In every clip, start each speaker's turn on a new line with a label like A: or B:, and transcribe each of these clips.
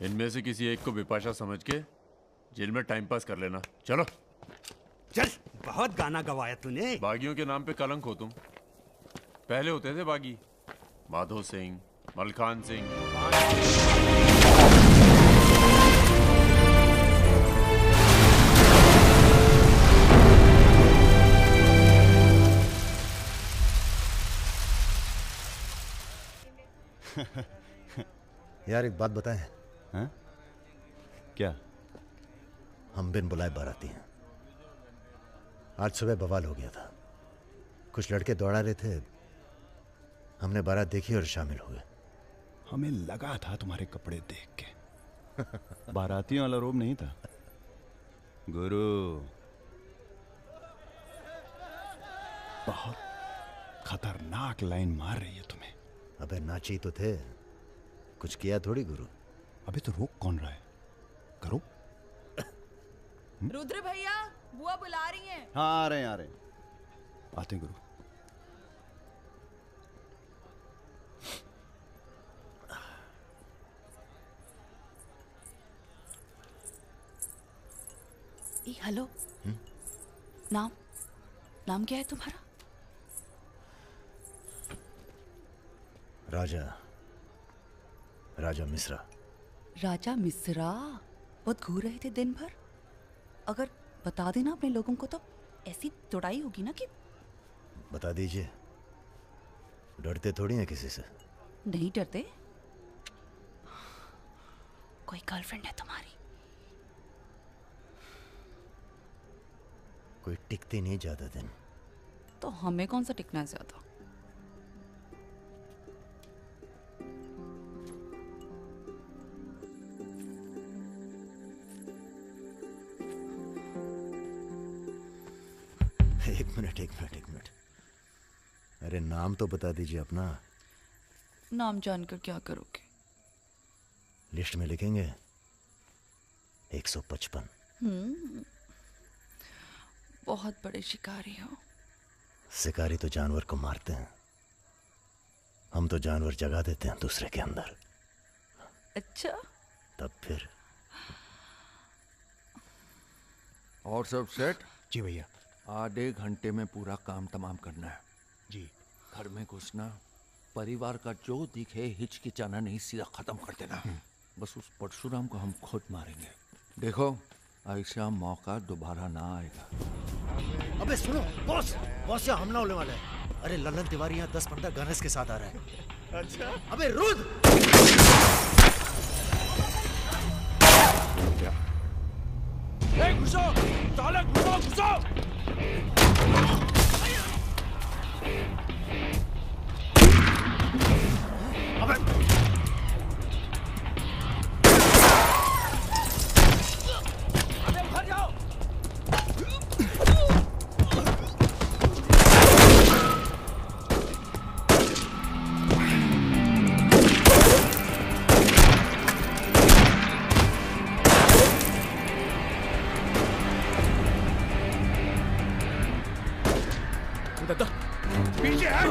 A: इनमें से किसी एक को बिपाशा समझ के जेल में टाइम पास कर लेना। चलो
B: चल, बहुत गाना गवाया तूने।
A: बागियों के नाम पे कलंक हो तुम। पहले होते थे बागी, माधो सिंह, मलखान सिंह।
C: यार एक बात बताएं।
D: हाँ? क्या?
C: हम बिन बुलाए बाराती हैं। आज सुबह बवाल हो गया था। कुछ लड़के दौड़ा रहे थे, हमने बारात देखी और शामिल हुए।
D: हमें लगा था तुम्हारे कपड़े देख के। बारातियों वाला रोब नहीं था गुरु। बहुत खतरनाक लाइन मार रही है तुम्हें।
C: अबे नाची तो थे, कुछ किया थोड़ी गुरु।
D: अबे तो रोक कौन रहा है? करो।
E: रुद्र भैया, बुआ बुला रही हैं।
D: हाँ आ रहे हैं आते हैं गुरु।
E: हेलो। नाम नाम क्या है तुम्हारा?
C: राजा मिश्रा।
E: राजा मिश्रा, बहुत घूर रहे थे दिन भर। अगर बता देना अपने लोगों को तो ऐसी तोड़ाई होगी ना कि।
C: बता दीजिए, डरते थोड़ी हैं किसी से।
E: नहीं डरते। कोई गर्लफ्रेंड है तुम्हारी?
C: कोई टिकती नहीं ज्यादा दिन।
E: तो हमें कौन सा टिकना है ज्यादा?
C: एक मिनट। अरे नाम तो बता दीजिए अपना।
E: नाम जानकर क्या करोगे?
C: लिस्ट में लिखेंगे 155।
E: बहुत बड़े शिकारी हो।
C: शिकारी तो जानवर को मारते हैं, हम तो जानवर जगा देते हैं दूसरे के अंदर।
E: अच्छा,
C: तब फिर।
F: और सब सेट?
D: जी भैया।
F: आधे घंटे में पूरा काम तमाम करना है।
D: जी।
F: घर में घुसना, परिवार का जो दिखे हिचकिचाना नहीं, सीधा खत्म कर देना। बस उस परशुराम को हम खुद मारेंगे। देखो, ऐसा मौका दोबारा ना आएगा।
C: अबे सुनो बॉस यहाँ हमला होने वाला है। अरे ललन तिवारी यहाँ 10-15 गनर्स के साथ आ रहा है। अच्छा? अबे रुद्र!
B: घुसो साले, घुसो। पीछे है।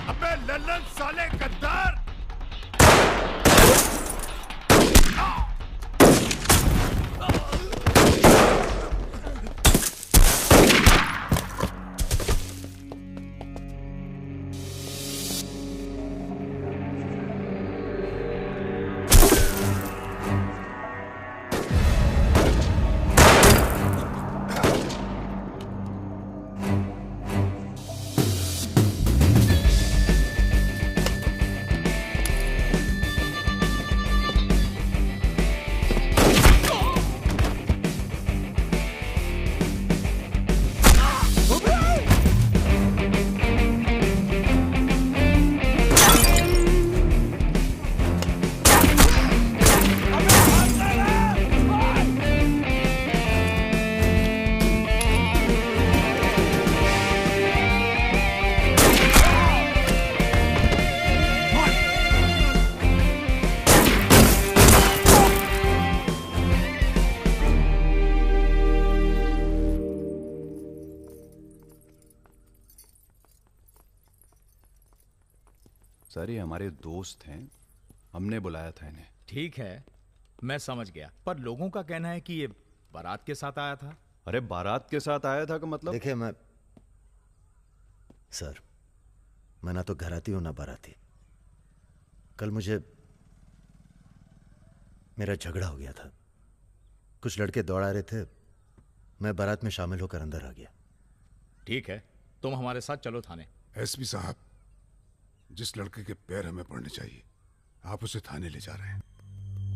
B: अबे लल्लन साले गद्दार!
D: सर ये हमारे दोस्त हैं, हमने बुलाया था इन्हें।
G: ठीक है, मैं समझ गया, पर लोगों का कहना है कि ये बारात के साथ आया था।
D: अरे बारात के साथ आया था का मतलब?
C: देखिए सर, मैं ना तो घराती हूं ना बाराती। कल मुझे मेरा झगड़ा हो गया था, कुछ लड़के दौड़ा रहे थे, मैं बारात में शामिल होकर अंदर आ गया।
G: ठीक है, तुम हमारे साथ चलो थाने।
B: एसपी साहब, जिस लड़के के पैर हमें पड़ने चाहिए आप उसे थाने ले जा रहे हैं।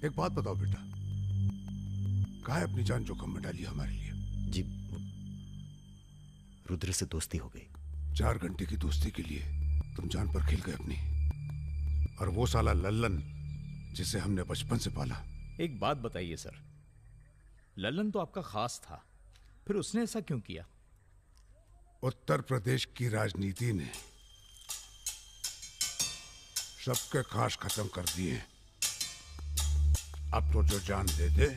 B: एक बात बताओ बेटा, काहे अपनी जान जोखिम में डाली हमारे लिए?
C: जी, रुद्र से दोस्ती हो गई।
B: 4 घंटे की दोस्ती के लिए तुम जान पर खेल गए अपनी, और वो साला लल्लन जिसे हमने बचपन से पाला।
G: एक बात बताइए सर, लल्लन तो आपका खास था, फिर उसने ऐसा क्यों किया?
B: उत्तर प्रदेश की राजनीति ने सबके खास खत्म कर दिए। अब तो जो जान दे दे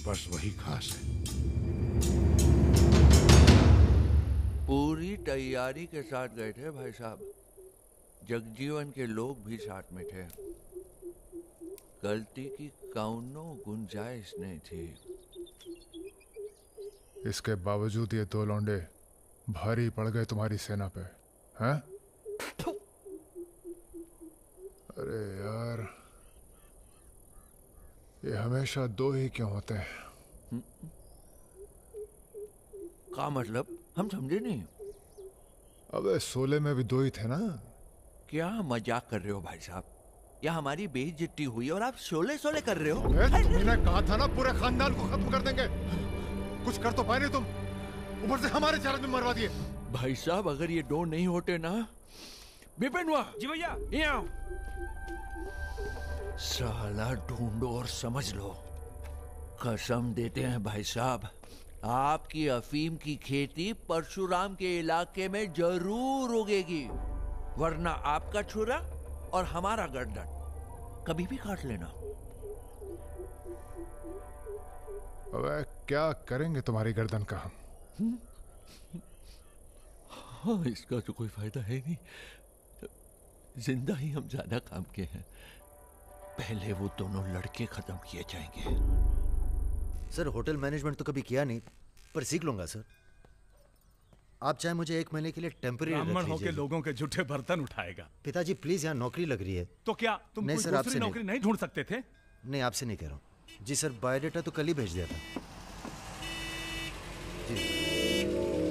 B: बस वही खास है।
F: पूरी तैयारी के साथ गए थे भाई साहब, जगजीवन के लोग भी साथ में थे, गलती की कौनो गुंजाइश नहीं थी।
H: इसके बावजूद ये 2 लौंडे भारी पड़ गए तुम्हारी सेना पे, हैं? अरे यार, ये हमेशा 2 ही क्यों होते हैं?
F: का मतलब? हम समझे नहीं।
H: अबे 16 में भी 2 ही थे ना?
F: क्या मजाक कर रहे हो भाई साहब? या हमारी बेइज्जती हुई और आप शोले कर रहे हो?
H: तुमने कहा था ना पूरे खानदान को खत्म कर देंगे। कुछ कर तो पाए नहीं तुम, ऊपर से हमारे चेहरे में मरवा दिए।
F: भाई साहब अगर ये 2 नहीं होते ना, विपिन हुआ
G: जी भैया,
F: ये आओ। साला ढूंढो और समझ लो, कसम देते हैं भाई साहब, आपकी अफीम की खेती परशुराम के इलाके में जरूर उगेगी, वरना आपका छुरा और हमारा गर्दन कभी भी काट लेना।
H: अबे क्या करेंगे तुम्हारी गर्दन का हम?
F: हाँ, इसका तो कोई फायदा है नहीं, जिंदा ही हम ज्यादा काम के हैं। पहले वो दोनों लड़के खत्म किए जाएंगे।
C: सर होटल मैनेजमेंट तो कभी किया नहीं, पर सीख लूंगा सर। आप चाहे मुझे 1 महीने के लिए टेम्परेरी
B: ब्राह्मण होके लोगों के झूठे बर्तन उठाएगा।
C: पिताजी प्लीज, यहाँ नौकरी लग रही है।
B: तो क्या तुम
C: नहीं
B: कोई
C: सर, आपसे
B: दूसरी नौकरी नहीं ढूंढ सकते थे?
C: नहीं, आपसे नहीं कह रहा हूँ जी सर, बायोडेटा तो कल ही भेज दिया था जी।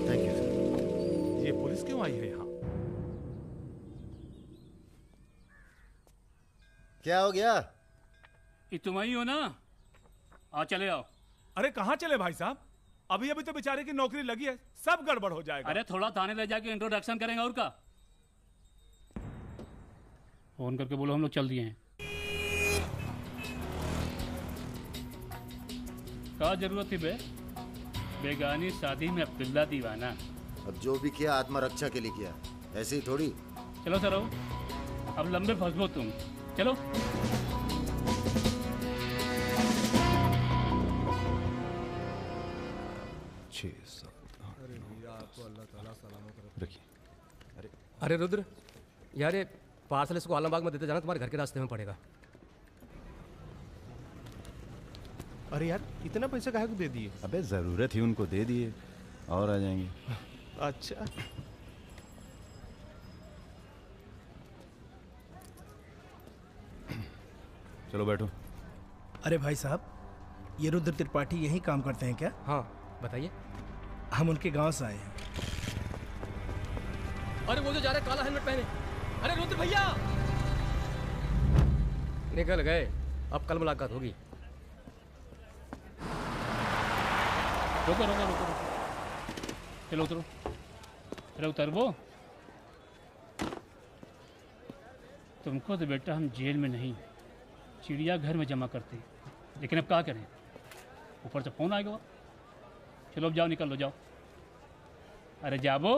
C: Thank you sir.
B: ये पुलिस क्यों आई है यहाँ?
C: क्या हो गया?
I: ये तुम ही हो ना? आ चले आओ।
B: अरे कहाँ चले भाई साहब? अभी अभी तो बेचारे की नौकरी लगी है, सब गड़बड़ हो जाएगा।
I: अरे थोड़ा थाने ले जाके इंट्रोडक्शन करेंगे और का। फोन करके बोलो हम लोग चल दिए हैं। क्या जरूरत थी बे? बेगानी शादी में अब्दुल्ला दीवाना।
C: अब जो भी किया आत्मरक्षा के लिए किया, ऐसे ही थोड़ी।
I: चलो सर, अब लंबे फंसबो तुम, चलो।
J: अरे रुद्र यार, ये पार्सल इसको आलमबाग में देते जाना, तुम्हारे घर के रास्ते में पड़ेगा।
K: अरे यार, इतना पैसा काहे को दे दिए?
D: अबे जरूरत ही उनको दे दिए और आ जाएंगे।
K: अच्छा,
D: चलो बैठो।
K: अरे भाई साहब, ये रुद्र त्रिपाठी यही काम करते हैं क्या?
J: हाँ बताइए।
K: हम उनके गांव से आए हैं।
J: अरे वो जो जा रहे काला हेलमेट पहने, अरे रुद्र भैया निकल गए, अब कल मुलाकात होगी।
I: रुको रुको रुको रुको, चलो उतरो। अरे उतरबो। तुमको तो बेटा हम जेल में नहीं, चिड़ियाघर में जमा करते, लेकिन अब क्या करें, ऊपर से फोन आएगा। चलो अब जाओ, निकल लो, जाओ। अरे जाबो।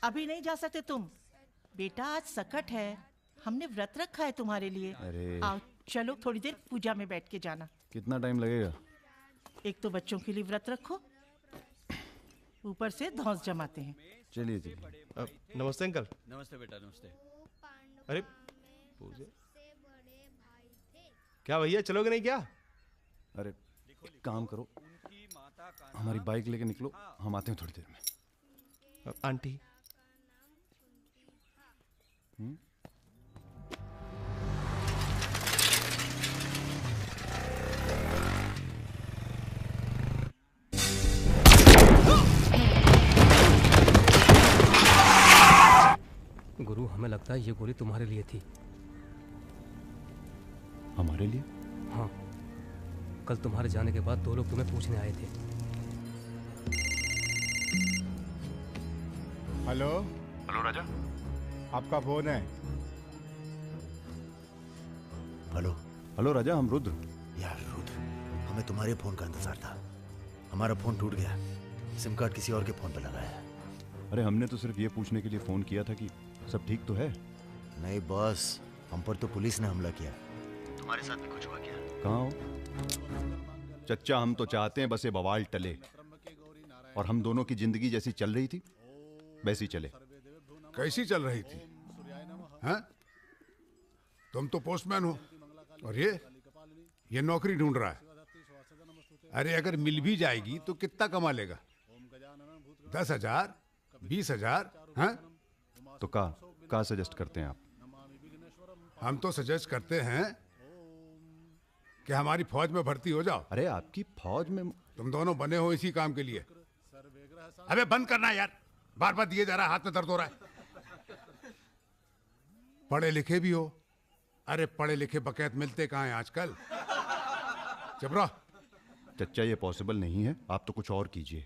L: अभी नहीं जा सकते तुम बेटा, आज सकट है, हमने व्रत रखा है तुम्हारे लिए।
D: अरे
L: आओ चलो, थोड़ी देर पूजा में बैठ के जाना।
D: कितना टाइम लगेगा?
L: एक तो बच्चों के लिए व्रत रखो, ऊपर से धौंस जमाते हैं।
D: चलिए चलिए।
M: नमस्ते अंकल।
N: नमस्ते बेटा, नमस्ते।
M: अरे क्या भैया, चलोगे नहीं क्या?
D: अरे एक काम करो, हमारी बाइक लेके निकलो, हम आते हैं थोड़ी देर में।
M: आंटी
J: गुरु, हमें लगता है ये गोली तुम्हारे लिए थी।
D: हमारे लिए?
J: हाँ, कल तुम्हारे जाने के बाद 2 लोग तुम्हें पूछने आए थे।
H: हेलो
B: हेलो राजा,
H: आपका फोन है।
C: हेलो
D: हेलो राजा, हम रुद्र।
C: यार रुद्र, हमें तुम्हारे फोन का इंतजार था। हमारा फोन टूट गया, सिम कार्ड किसी और के फोन पर लगाया है।
D: अरे हमने तो सिर्फ ये पूछने के लिए फोन किया था कि सब ठीक तो है।
C: नहीं बॉस, हम पर तो पुलिस ने हमला किया। तुम्हारे साथ भी कुछ हुआ क्या?
D: कहाँ हो चच्चा? हम तो चाहते हैं बस ये बवाल टले और हम दोनों की जिंदगी जैसी चल रही थी वैसी चले।
B: कैसी चल रही थी? हैं? तुम तो पोस्टमैन हो और ये नौकरी ढूंढ रहा है। अरे अगर मिल भी जाएगी तो कितना कमा लेगा? 10,000, 20,000? हैं?
D: तो का सजेस्ट करते हैं आप?
B: हम तो सजेस्ट करते हैं कि हमारी फौज में भर्ती हो जाओ।
D: अरे आपकी फौज में?
B: तुम दोनों बने हो इसी काम के लिए। अबे बंद करना यार, बार बार दिए जा रहा है, हाथ में दर्द हो रहा है। पढ़े लिखे भी हो। अरे पढ़े लिखे बकैत मिलते कहाँ हैं आजकल? चुप रहो।
D: चच्चा ये पॉसिबल नहीं है, आप तो कुछ और कीजिए।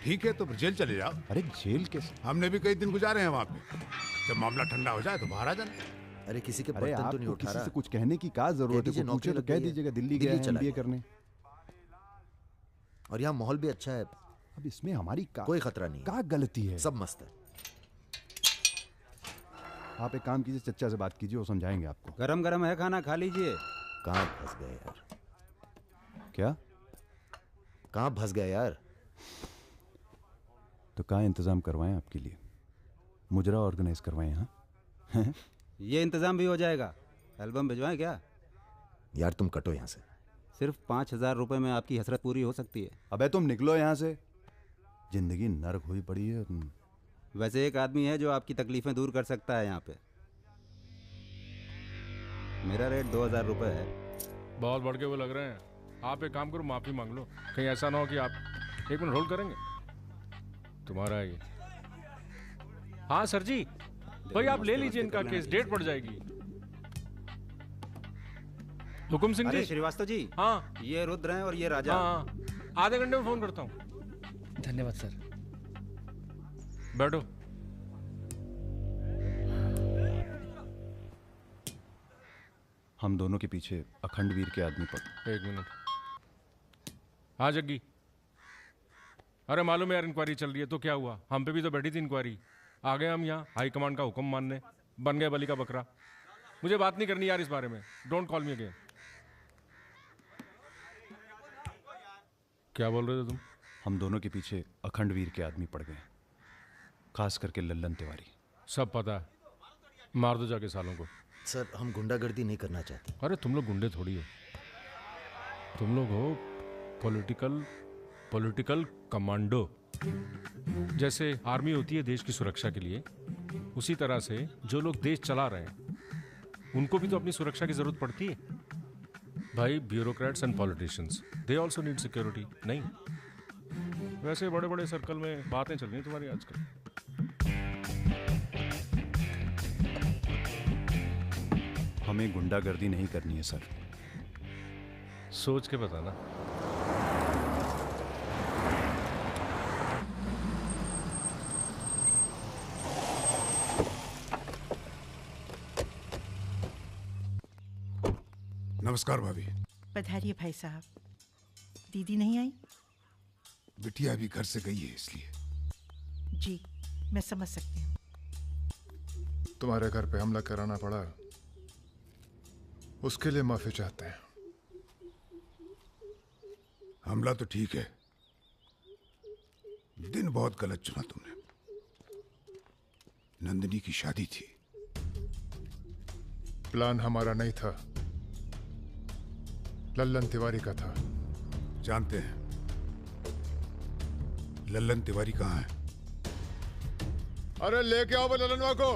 B: ठीक है तो फिर जेल चले जाओ।
D: अरे जेल कैसे?
B: हमने भी कई दिन गुजारे हैं वहां पे। जब मामला ठंडा हो जाए तो बाहर आ जाना।
C: अरे किसी के
D: अरे
C: बर्तन तो नहीं
D: आपको
C: उठा
D: किसी
C: रहा।
D: से कुछ कहने की क्या जरूरत है? पूछे तो कह दीजिएगा दिल्ली गया है MBA करने।
C: और यहाँ माहौल भी अच्छा है।
D: अब इसमें हमारी
C: कोई खतरा नहीं है।
D: क्या गलती है?
C: सब मस्त है।
D: आप एक काम कीजिए, चच्चा से बात कीजिए, वो समझाएंगे आपको।
O: गरम गरम है खाना, खा लीजिए।
C: कहाँ फंस गए यार?
D: क्या?
C: कहाँ फंस गए यार?
D: तो कहाँ इंतजाम करवाएं आपके लिए? मुजरा ऑर्गेनाइज करवाएं? हाँ
O: ये इंतजाम भी हो जाएगा। एल्बम भिजवाएं क्या?
C: यार तुम कटो यहाँ से।
O: सिर्फ 5,000 रुपए में आपकी हसरत पूरी हो सकती है।
D: अबे तुम निकलो यहाँ से, जिंदगी नर्क हुई पड़ी है।
O: वैसे एक आदमी है जो आपकी तकलीफें दूर कर सकता है यहाँ पे। मेरा रेट 2,000 रुपए है।
P: बहुत बढ़ के वो लग रहे हैं। आप एक काम करो, माफी मांग लो। कहीं ऐसा ना हो कि आप 1 मिनट होल्ड करेंगे? तुम्हारा ये। हाँ सर जी, भाई आप ले लीजिए इनका केस, डेट पड़ जाएगी। हुकुम सिंह जी।
O: श्रीवास्तव जी।
P: हाँ
O: ये रुद्र हैं और ये राजा।
P: हाँ, आधे घंटे में फोन करता हूँ।
J: धन्यवाद सर।
P: बैठो।
D: हम दोनों के पीछे अखंड वीर के आदमी पड़।
P: 1 मिनट। हाँ जग्गी। अरे मालूम है यार, इंक्वायरी चल रही है। तो क्या हुआ? हम पे भी तो बैठी थी इंक्वायरी। आ गए हम यहाँ हाई कमांड का हुक्म मानने, बन गए बलि का बकरा। मुझे बात नहीं करनी यार इस बारे में। Don't call me again. क्या बोल रहे थे तुम?
D: हम दोनों के पीछे अखंड वीर के आदमी पड़ गए, खास करके लल्लन तिवारी।
P: सब पता है, मार दो जाके सालों को।
C: सर हम गुंडागर्दी नहीं करना चाहते।
P: अरे तुम लोग गुंडे थोड़ी हो, तुम लोग हो पॉलिटिकल कमांडो। जैसे आर्मी होती है देश की सुरक्षा के लिए, उसी तरह से जो लोग देश चला रहे हैं उनको भी तो अपनी सुरक्षा की जरूरत पड़ती है भाई। Bureaucrats and politicians, they also need security. नहीं, वैसे बड़े बड़े सर्कल में बातें चल रही हैं तुम्हारी आजकल।
D: हमें गुंडागर्दी नहीं करनी है सर।
P: सोच के बताना।
B: नमस्कार भाभी।
L: पधारिए भाई साहब। दीदी नहीं आई?
B: बिटिया अभी घर से गई है इसलिए।
L: जी, मैं समझ सकती हूँ।
H: तुम्हारे घर पे हमला कराना पड़ा, उसके लिए माफी चाहते हैं।
B: हमला तो ठीक है, दिन बहुत गलत चुना तुमने। नंदिनी की शादी थी।
H: प्लान हमारा नहीं था, लल्लन तिवारी का था।
B: जानते हैं लल्लन तिवारी कहाँ है?
H: अरे लेके आओ लल्लनवा को।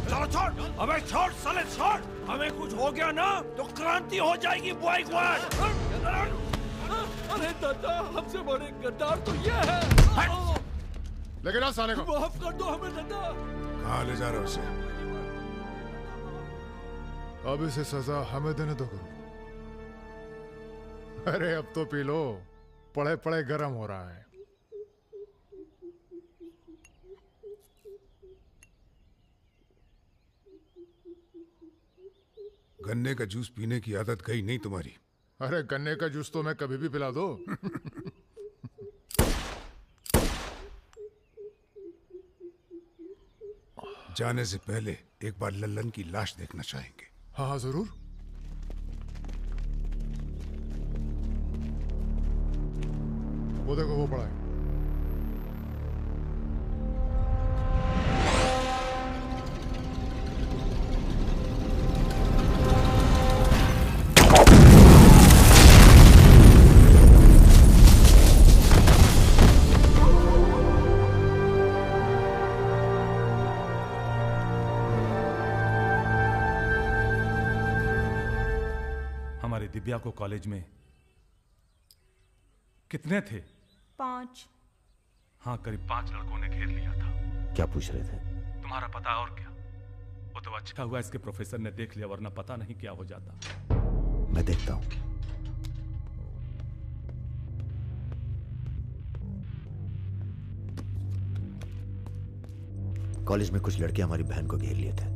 N: चलो छोड़, अबे छोड़ साले छोड़। हमें कुछ हो गया ना तो क्रांति हो जाएगी बॉय स्क्वाड। अरे दादा, हमसे बड़े गद्दार तो ये है।
H: लेकिन ना साले को
N: माफ कर दो हमें दादा।
B: कहाँ ले जा रहे हो उसे?
H: अब इसे सजा हमें देने दो गुरु। अरे अब तो पी लो, पड़े पड़े गर्म हो रहा है।
B: गन्ने का जूस पीने की आदत गई नहीं तुम्हारी।
H: अरे गन्ने का जूस तो मैं कभी भी पिला दो।
B: जाने से पहले एक बार लल्लन की लाश देखना चाहेंगे।
H: हाँ हाँ जरूर। वो देखो वो पड़ा है।
Q: दिव्या को कॉलेज में कितने थे?
R: 5।
Q: हाँ, करीब 5 लड़कों ने घेर लिया था।
C: क्या पूछ रहे थे?
Q: तुम्हारा पता और क्या? वो तो अच्छा हुआ इसके प्रोफेसर ने देख लिया, वरना पता नहीं क्या हो जाता।
C: मैं देखता हूं। कॉलेज में कुछ लड़के हमारी बहन को घेर लिए थे।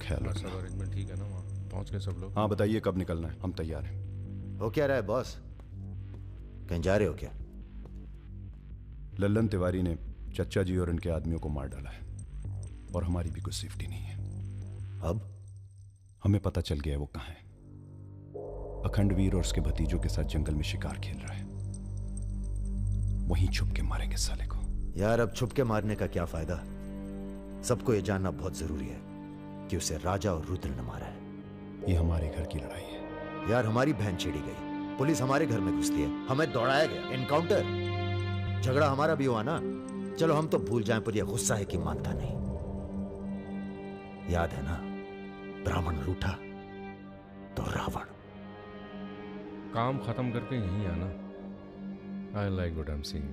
D: ख्याल
P: सब अरेंजमेंट ठीक है ना? वहाँ पहुंच गए सब लोग?
D: हाँ बताइए कब निकलना है, हम तैयार हैं।
C: हो क्या रहा है बॉस? कहीं जा रहे हो क्या?
D: लल्लन तिवारी ने चच्चा जी और इनके आदमियों को मार डाला है और हमारी भी कुछ सेफ्टी नहीं है।
C: अब
D: हमें पता चल गया है वो कहाँ है। अखंडवीर और उसके भतीजों के साथ जंगल में शिकार खेल रहा है। वहीं छुप के मारेंगे साले को।
C: यार अब छुप के मारने का क्या फायदा? सबको ये जानना बहुत जरूरी है कि उसे राजा और रुद्र ने मारा है।
D: ये हमारे घर की लड़ाई है।
C: यार हमारी बहन छेड़ी गई, पुलिस हमारे घर में घुसती है, हमें दौड़ाया गया, एनकाउंटर। झगड़ा हमारा भी हुआ ना। चलो हम तो भूल जाएं, पर यह गुस्सा है कि मानता नहीं। याद है ना, ब्राह्मण रूठा तो रावण।
P: काम खत्म करके यहीं आना। I like what I am seeing.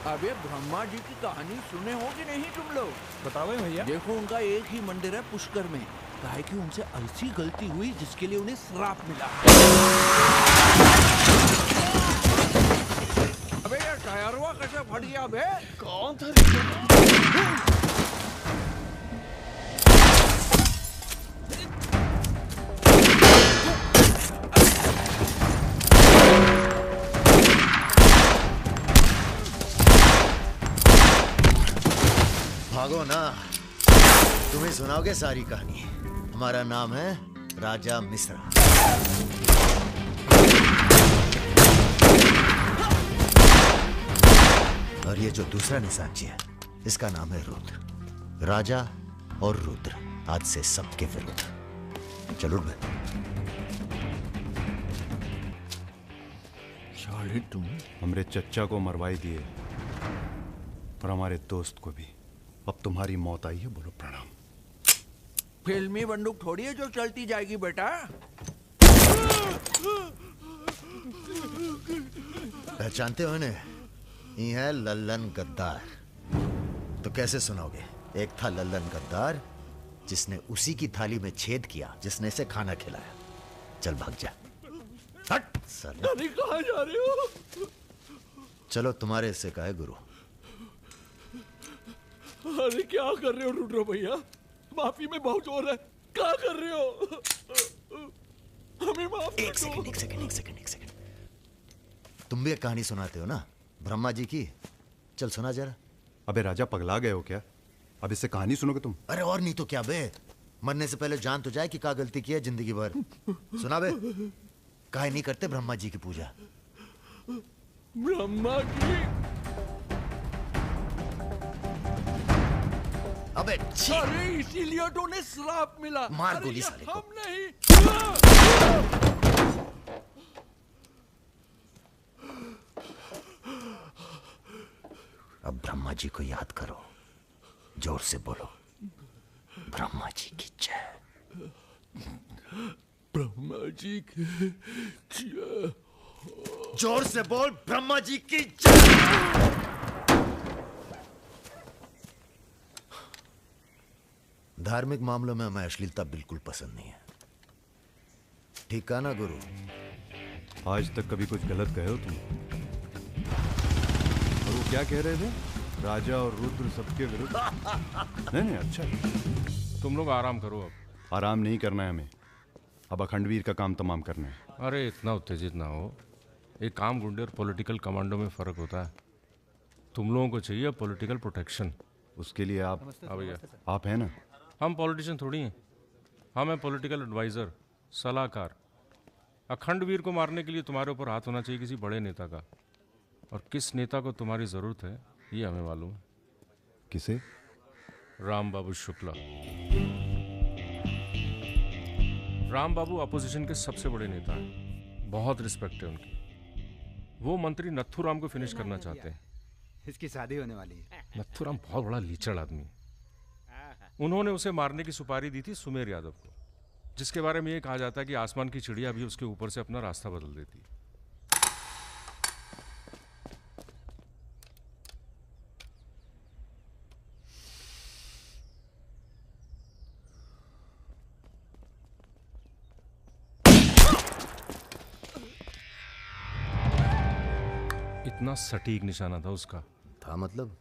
F: अबे ब्रह्मा जी की कहानी सुने हो कि नहीं तुम लोग?
M: बताओ भैया।
F: देखो उनका एक ही मंदिर है पुष्कर में। काहे कि उनसे ऐसी गलती हुई जिसके लिए उन्हें श्राप मिला। अबे यार टायरवा कैसे फट गया बे? कौन था?
C: भागो ना, तुम्हें सुनाओगे सारी कहानी। हमारा नाम है राजा मिश्रा। और ये जो दूसरा निशानची है, इसका नाम है रुद्र। राजा और रुद्र आज से सबके विरुद्ध। चलो बे।
F: साले तुम
D: हमरे चच्चा को मरवाई दिए और हमारे दोस्त को भी। अब तुम्हारी मौत आई है, बोलो प्रणाम।
F: फिल्मी बंदूक थोड़ी है जो चलती जाएगी बेटा।
C: पहचानते हो इन्हें? ये है लल्लन गद्दार। तो कैसे सुनोगे? एक था लल्लन गद्दार जिसने उसी की थाली में छेद किया जिसने इसे खाना खिलाया। चल भाग जा। हट साला।
N: अरे कहाँ जा रहे हो?
C: चलो तुम्हारे हिस्से का है गुरु।
N: अरे क्या कर रहे हो रुद्र भैया? माफी में बहुत जोर है। क्या कर रहे हो? हमें माफ कर दो।
C: एक सेकंड। तुम भी एक कहानी सुनाते हो ना ब्रह्मा जी की? चल सुना जरा।
D: अबे राजा पगला गए हो क्या? अब इससे कहानी सुनोगे तुम?
C: अरे और नहीं तो क्या बे, मरने से पहले जान तो जाए कि क्या गलती की है जिंदगी भर। सुना बे। काहे नहीं करते ब्रह्मा जी की पूजा?
N: ब्रह्मा की?
C: अबे
N: अरे इसीलिए तो उन्हें श्राप मिला।
C: मार गोली साले को।
N: हम नहीं।
C: अब ब्रह्मा जी को याद करो, जोर से बोलो, ब्रह्मा जी की जय।
N: ब्रह्मा जी की जय।
C: जोर से बोल, ब्रह्मा जी की जय। धार्मिक मामलों में हमें अश्लीलता बिल्कुल पसंद नहीं है। ठीक कहा ना गुरु?
D: आज तक कभी कुछ गलत कहे हो तुम? और वो क्या कह रहे थे? राजा और रुद्र सबके विरुद्ध? नहीं अच्छा।
P: तुम लोग आराम करो। अब
D: आराम नहीं करना है हमें, अब अखंडवीर का काम तमाम करना है।
P: अरे इतना उत्तेजित ना हो। एक काम गुंडे और पॉलिटिकल कमांडो में फर्क होता है। तुम लोगों को चाहिए पॉलिटिकल प्रोटेक्शन।
D: उसके लिए आप
P: भैया
D: आप हैं ना?
P: हम पॉलिटिशियन थोड़ी हैं, हम हैं पॉलिटिकल एडवाइज़र, सलाहकार। अखंडवीर को मारने के लिए तुम्हारे ऊपर हाथ होना चाहिए किसी बड़े नेता का, और किस नेता को तुम्हारी ज़रूरत है ये हमें मालूम है।
D: किसे?
P: राम बाबू शुक्ला। राम बाबू अपोजिशन के सबसे बड़े नेता हैं, बहुत रिस्पेक्ट है उनकी। वो मंत्री नथुराम को फिनिश करना चाहते हैं।
O: इसकी शादी होने वाली है।
P: नथुराम बहुत बड़ा लीचड़ आदमी है। उन्होंने उसे मारने की सुपारी दी थी सुमेर यादव को, जिसके बारे में ये कहा जाता है कि आसमान की चिड़िया भी उसके ऊपर से अपना रास्ता बदल देती है। इतना सटीक निशाना था उसका।
C: था मतलब?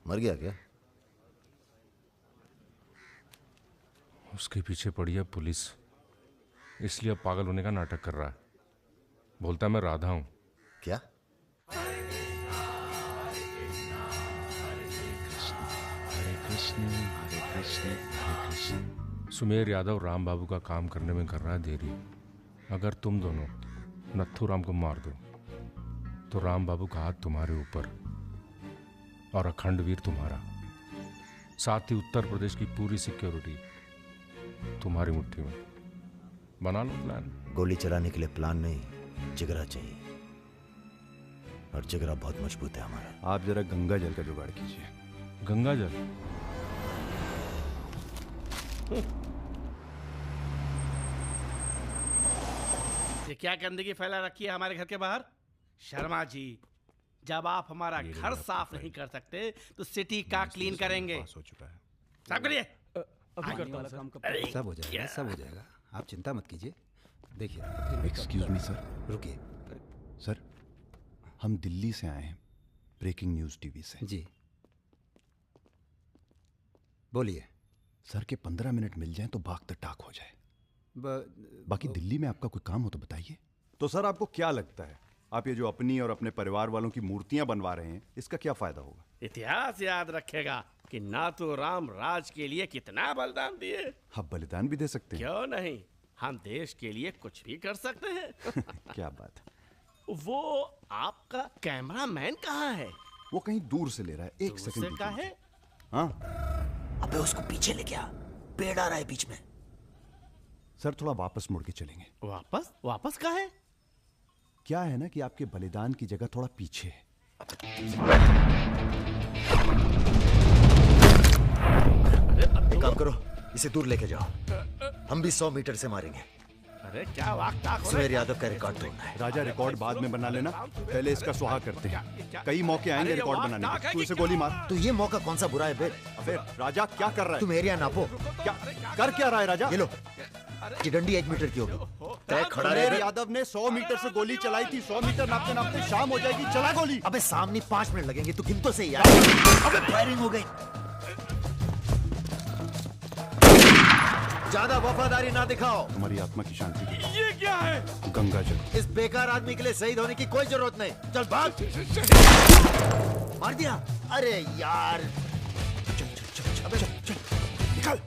C: मर गया क्या?
P: उसके पीछे पड़ी है पुलिस, इसलिए अब पागल होने का नाटक कर रहा है। बोलता है मैं राधा हूं।
C: क्या?
P: सुमेर यादव राम बाबू का काम करने में कर रहा है देरी। अगर तुम दोनों नथुराम को मार दो तो राम बाबू का हाथ तुम्हारे ऊपर और अखंडवीर तुम्हारा, साथ ही उत्तर प्रदेश की पूरी सिक्योरिटी तुम्हारी मुट्ठी में। बना लो प्लान।
C: गोली चलाने के लिए प्लान नहीं, जिगरा चाहिए, और जिगरा बहुत मजबूत है हमारा।
D: आप जरा गंगा जल का जुगाड़ कीजिए।
P: गंगा जल?
R: ये क्या गंदगी फैला रखी है हमारे घर के बाहर? शर्मा जी, जब आप हमारा घर साफ नहीं कर सकते तो सिटी का क्लीन करेंगे।
D: हो चुका है।
R: साफ करिए।
O: सब हो जाएगा, सब हो जाएगा, आप चिंता मत कीजिए। देखिए।
D: Excuse me sir.
O: रुकिए
D: सर, हम दिल्ली से आए हैं, ब्रेकिंग न्यूज टीवी से।
O: जी बोलिए।
D: सर के 15 मिनट मिल जाएं तो बाग द टाक हो जाए। बाकी दिल्ली में आपका कोई काम हो तो बताइए। तो सर आपको क्या लगता है, आप ये जो अपनी और अपने परिवार वालों की मूर्तियां बनवा रहे हैं, इसका क्या फायदा होगा?
R: इतिहास याद रखेगा कि नाथुराम राज के लिए कितना बलिदान दिए।
D: आप बलिदान भी दे सकते हैं।
R: क्यों नहीं, हम देश के लिए कुछ भी कर सकते हैं।
D: क्या बात है।
R: वो आपका कैमरामैन कहाँ है?
D: वो कहीं दूर से ले रहा है, एक सेकंड
R: का है।
D: हाँ।
C: अबे उसको पीछे ले गया, पेड़ आ रहा है बीच में।
D: सर थोड़ा वापस मुड़ के चलेंगे।
R: वापस? वापस कहाँ है?
D: क्या है ना कि आपके बलिदान की जगह थोड़ा पीछे है।
C: एक काम करो, इसे दूर लेके जाओ, हम भी 100 मीटर से मारेंगे।
F: अरे क्या वाकता
C: सुमेर यादव का रिकॉर्ड तोड़ना है।
D: राजा रिकॉर्ड बाद में बना लेना, पहले इसका सुहाग करते हैं। कई मौके आएंगे रिकॉर्ड बनाने के। तू इसे गोली मार।
C: तो ये मौका कौन सा बुरा है बे?
D: अबे राजा क्या कर रहा है?
C: तुम एरिया नापो।
D: क्या कर क्या रहा है राजा?
C: ये लो, चिडंडी 1 मीटर की होगी। तय खड़ा
D: सुमेर
C: रहे।
D: यादव ने 100 मीटर से गोली चलाई थी। 100 मीटर नापते नापते शाम हो जाएगी। चला गोली।
C: अबे सामने 5 मिनट लगेंगे, तू गिन तो सही यार। अबे फायरिंग हो गई। ज्यादा वफादारी ना दिखाओ।
D: तुम्हारी आत्मा की शांति के लिए।
N: ये क्या है?
D: गंगा जल।
C: इस बेकार आदमी के लिए शहीद होने की कोई जरूरत नहीं। चल भाग। मार दिया। अरे यार, चल चल चल अबे चल निकल।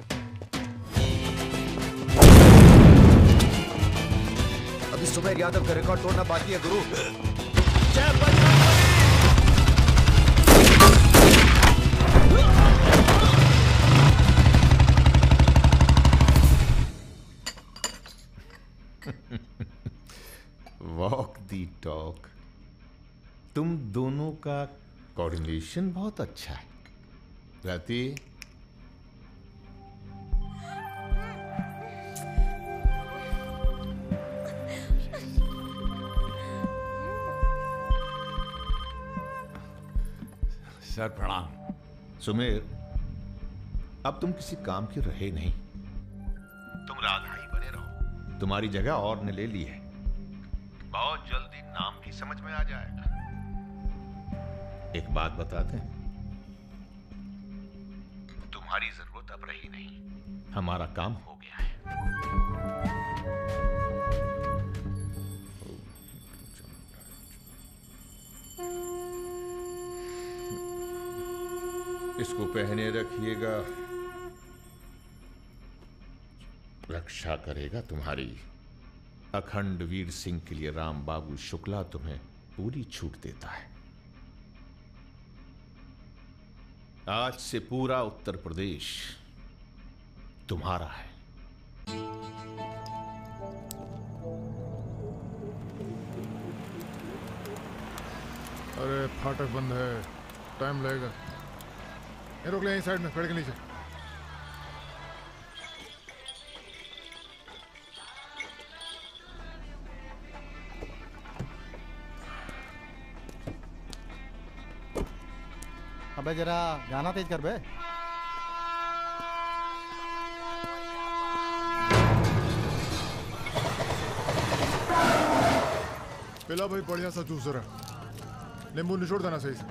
C: अभी सुमेर यादव का रिकॉर्ड तोड़ना बाकी है गुरु। जय बजरंग।
S: वॉक दी टॉक। तुम दोनों का कोऑर्डिनेशन बहुत अच्छा है। रति,
F: सर प्रणाम।
S: सुमेर, अब तुम किसी काम के रहे नहीं। तुम राधा ही बने रहो। तुम्हारी जगह और ने ले ली है। बहुत जल्दी नाम भी समझ में आ जाएगा। एक बात बताते हैं, तुम्हारी जरूरत अब रही नहीं। हमारा काम हो गया है। इसको पहने रखिएगा, रक्षा करेगा तुम्हारी। अखंड वीर सिंह के लिए राम बाबू शुक्ला तुम्हें पूरी छूट देता है। आज से पूरा उत्तर प्रदेश तुम्हारा है।
H: अरे फाटक बंद है, टाइम लगेगा। ये रोक ले यहीं साइड में, पेड़ के नीचे।
T: अबे जरा गाना तेज कर बे।
H: पिला भाई बढ़िया सा जूस रहा। नींबू निचोड़ देना सही से।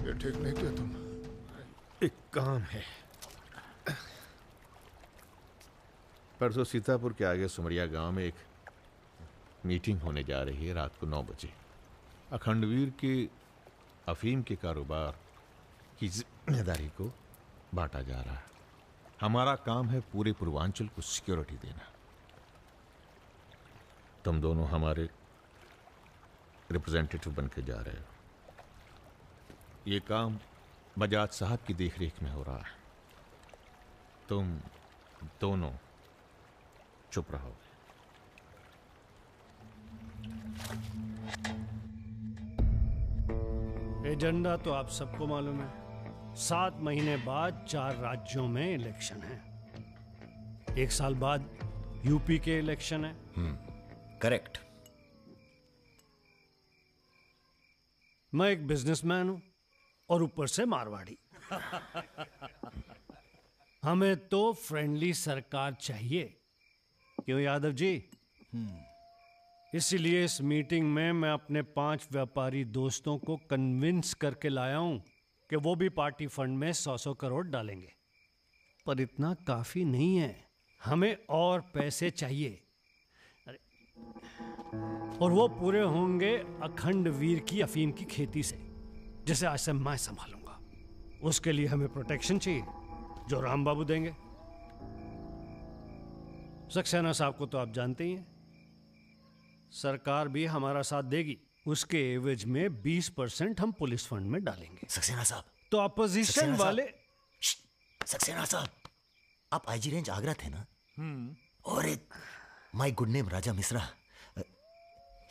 H: ये ठीक नहीं किया तुम।
S: एक काम है। परसों सीतापुर के आगे सुमरिया गांव में एक मीटिंग होने जा रही है रात को 9 बजे। अखंडवीर के अफीम के कारोबार की जिम्मेदारी को बांटा जा रहा है। हमारा काम है पूरे पूर्वांचल को सिक्योरिटी देना। तुम दोनों हमारे रिप्रेजेंटेटिव बनकर जा रहे हो। ये काम बजाज साहब की देखरेख में हो रहा है। तुम दोनों चुप रहोगे।
U: एजेंडा तो आप सबको मालूम है। 7 महीने बाद 4 राज्यों में इलेक्शन है। 1 साल बाद यूपी के इलेक्शन है।
C: करेक्ट।
U: मैं एक बिजनेसमैन हूं और ऊपर से मारवाड़ी। हमें तो फ्रेंडली सरकार चाहिए, क्यों यादव जी? इसीलिए इस मीटिंग में मैं अपने 5 व्यापारी दोस्तों को कन्विंस करके लाया हूं कि वो भी पार्टी फंड में 100-100 करोड़ डालेंगे। पर इतना काफी नहीं है, हमें और पैसे चाहिए। और वो पूरे होंगे अखंड वीर की अफीम की खेती से, जिसे आज से मैं संभालूंगा। उसके लिए हमें प्रोटेक्शन चाहिए, जो राम बाबू देंगे। सक्सेना साहब को तो आप जानते ही हैं। सरकार भी हमारा साथ देगी। उसके एवज में 20% हम पुलिस फंड में डालेंगे।
C: सक्सेना साहब
U: तो अपोजिशन वाले।
C: सक्सेना साहब, आप आईजी रेंज आगरा थे ना? और एक my good name Raja Mishra,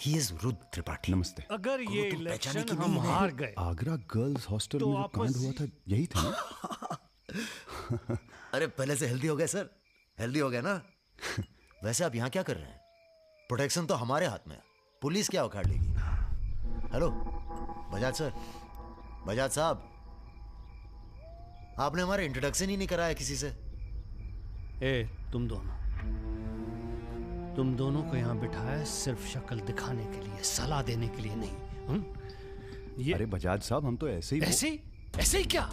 C: he is Rudra Tripathi.
D: नमस्ते।
U: अगर ये
C: तुम पहचाने
U: इलेक्शन
C: की
U: हम
C: नहीं है।
U: हार गए
D: आगरा गर्ल्स हॉस्टल
U: तो
D: में जो
U: आपस-
D: कांड हुआ था यही था ना?
C: अरे पहले से हेल्दी हो गए सर, हेल्दी हो गए ना। वैसे आप यहाँ क्या कर रहे हैं? प्रोटेक्शन तो हमारे हाथ में है, पुलिस क्या उखाड़ लेगी। हेलो बजाज सर, बजाज साहब, आपने हमारा इंट्रोडक्शन ही नहीं कराया किसी से।
U: ए तुम दोनों को यहाँ बिठाया सिर्फ शक्ल दिखाने के लिए, सलाह देने के लिए नहीं। ये
D: अरे बजाज साहब, हम तो ऐसे ही
U: ऐसे ही क्या?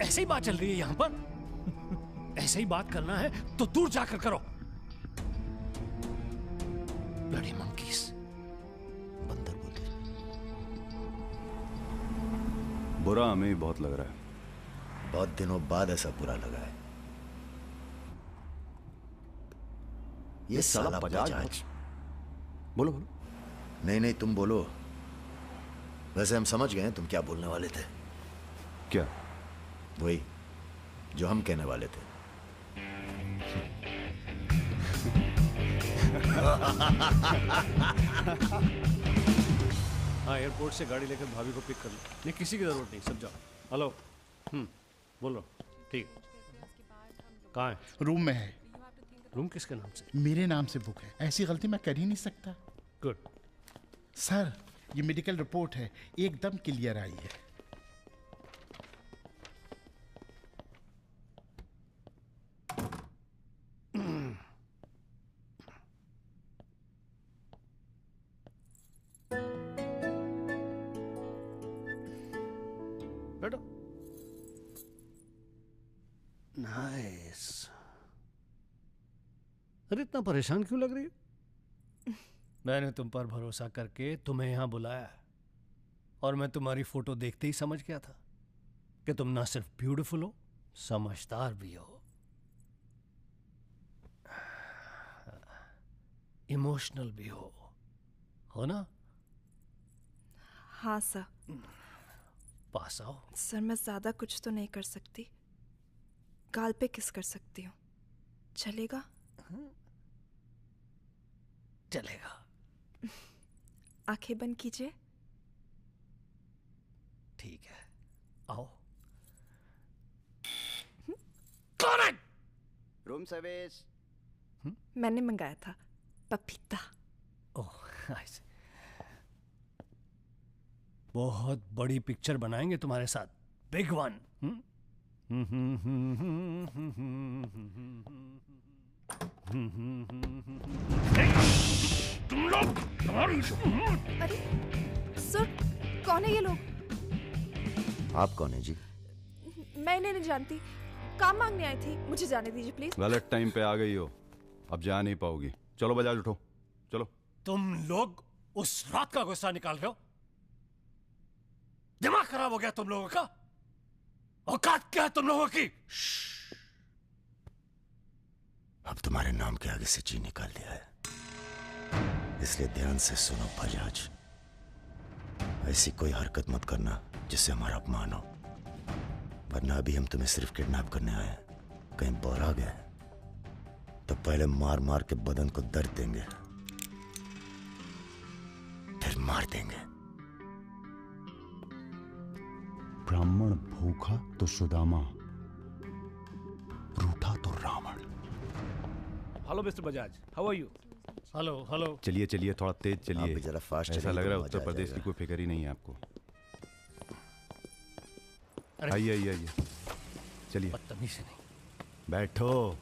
U: ऐसे ही बात चल रही है यहाँ पर? ऐसे ही बात करना है तो दूर जाकर करो। Bloody monkeys.
C: बंदर बोलते।
D: बुरा हमें भी बहुत लग रहा है।
C: बहुत दिनों बाद ऐसा बुरा लगा है। ये साला बजाज।
D: बोलो बोलो।
C: नहीं तुम बोलो। वैसे हम समझ गए तुम क्या बोलने वाले थे।
D: क्या?
C: वही जो हम कहने वाले थे।
U: हाँ, एयरपोर्ट से गाड़ी लेकर भाभी को पिक कर लो। नहीं, किसी की जरूरत नहीं, सब जाओ। हेलो। बोलो। ठीक। कहाँ है?
A: रूम में है।
U: रूम किसके नाम से?
A: मेरे नाम से बुक है, ऐसी गलती मैं कर ही नहीं सकता।
U: गुड।
A: सर ये मेडिकल रिपोर्ट है, एकदम क्लियर आई है।
U: बैठो। नाइस। अरे इतना परेशान क्यों लग रही हो? मैंने तुम पर भरोसा करके तुम्हें यहां बुलाया और मैं तुम्हारी फोटो देखते ही समझ गया था कि तुम ना सिर्फ ब्यूटीफुल हो, समझदार भी हो, इमोशनल भी हो ना?
V: हाँ सर।
U: पास आओ।
V: सर मैं ज्यादा कुछ तो नहीं कर सकती, गाल पे किस कर सकती हूँ, चलेगा?
U: चलेगा।
V: आंखें बंद कीजिए।
U: ठीक है, आओ। कौन है?
O: Room service.
V: मैंने मंगाया था पपीता।
U: ओह, ऐसे। बहुत बड़ी पिक्चर बनाएंगे तुम्हारे साथ, बिग वन। तुम लोग
V: अरे सर, कौन है ये लोग?
C: आप कौन है जी?
V: मैं इन्हें नहीं जानती, काम मांगने आई थी, मुझे जाने दीजिए प्लीज।
D: गलत टाइम पे आ गई हो, अब जा नहीं पाओगी। चलो बजाज, उठो चलो।
U: तुम लोग उस रात का गुस्सा निकाल रहे हो? दिमाग खराब हो गया तुम लोगों का? औकात क्या है तुम लोगों की?
C: अब तुम्हारे नाम के आगे से जी निकाल दिया है, इसलिए ध्यान से सुनो बजाज। ऐसी कोई हरकत मत करना जिससे हमारा अपमान हो, वरना अभी हम तुम्हें सिर्फ किडनैप करने आए हैं। कहीं बौरा गए तो पहले मार मार के बदन को दर्द देंगे, फिर मार देंगे।
D: ब्राह्मण भूखा तो सुदामा, रूठा तो Ravan.
U: Hello mister Bajaj, how are you? Hello hello.
D: चलिए चलिए, थोड़ा तेज
C: आप
D: चलिए।
C: भी जरा फास्ट
D: ऐसा लग रहा है उत्तर प्रदेश की कोई फिक्र ही नहीं है आपको। आइए आइए आइए, चलिए।
U: बदतमीजी नहीं।
D: बैठो।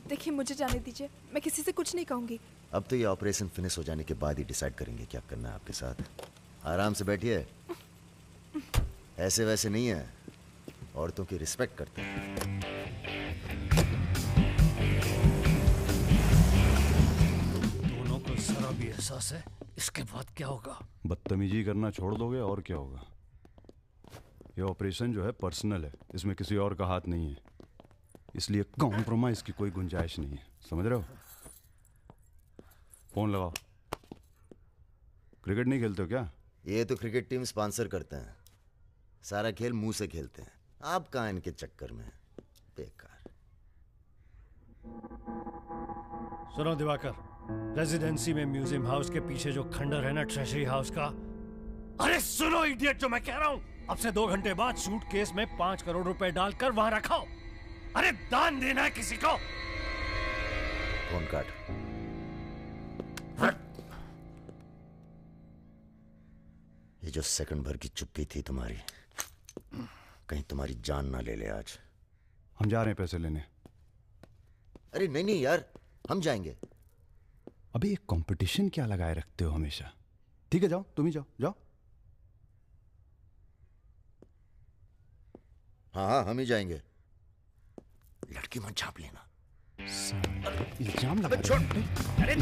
V: देखिए मुझे जाने दीजिए, मैं किसी से कुछ नहीं कहूंगी।
C: अब तो ये ऑपरेशन फिनिश हो जाने के बाद ही डिसाइड करेंगे क्या करना है आपके साथ। आराम से बैठिए, ऐसे वैसे नहीं है, औरतों की रिस्पेक्ट करते हैं।
U: दोनों को जरा भी एहसास है इसके बाद क्या होगा?
D: बदतमीजी करना छोड़ दोगे और क्या होगा। ये ऑपरेशन जो है पर्सनल है, इसमें किसी और का हाथ नहीं है, इसलिए कॉम्प्रोमाइज की कोई गुंजाइश नहीं है, समझ रहे हो? फोन लगाओ। क्रिकेट नहीं खेलते हो क्या?
C: ये तो क्रिकेट टीम स्पॉन्सर करते हैं, सारा खेल मुंह से खेलते हैं। आप कहाँ इनके चक्कर में, बेकार।
U: सुनो दिवाकर, रेजिडेंसी में म्यूजियम हाउस के पीछे जो खंडर है ना ट्रेजरी हाउस का। अरे सुनो इडियट, जो मैं कह रहा हूं, अब से 2 घंटे बाद सूटकेस में 5 करोड़ रुपए डालकर वहां रखो। अरे दान देना है किसी को।
C: फोन काट। ये जो सेकंड भर की चुप्पी थी तुम्हारी, कहीं तुम्हारी जान ना ले ले आज।
D: हम जा रहे हैं पैसे लेने।
C: अरे नहीं नहीं यार, हम जाएंगे।
D: अबे एक कंपटीशन क्या लगाए रखते हो हमेशा। ठीक है जाओ, तुम ही जाओ जाओ।
C: हाँ हाँ हम ही जाएंगे। लड़की मत छाप लेना।
D: इल्जाम लगा।
C: छोड़। अरे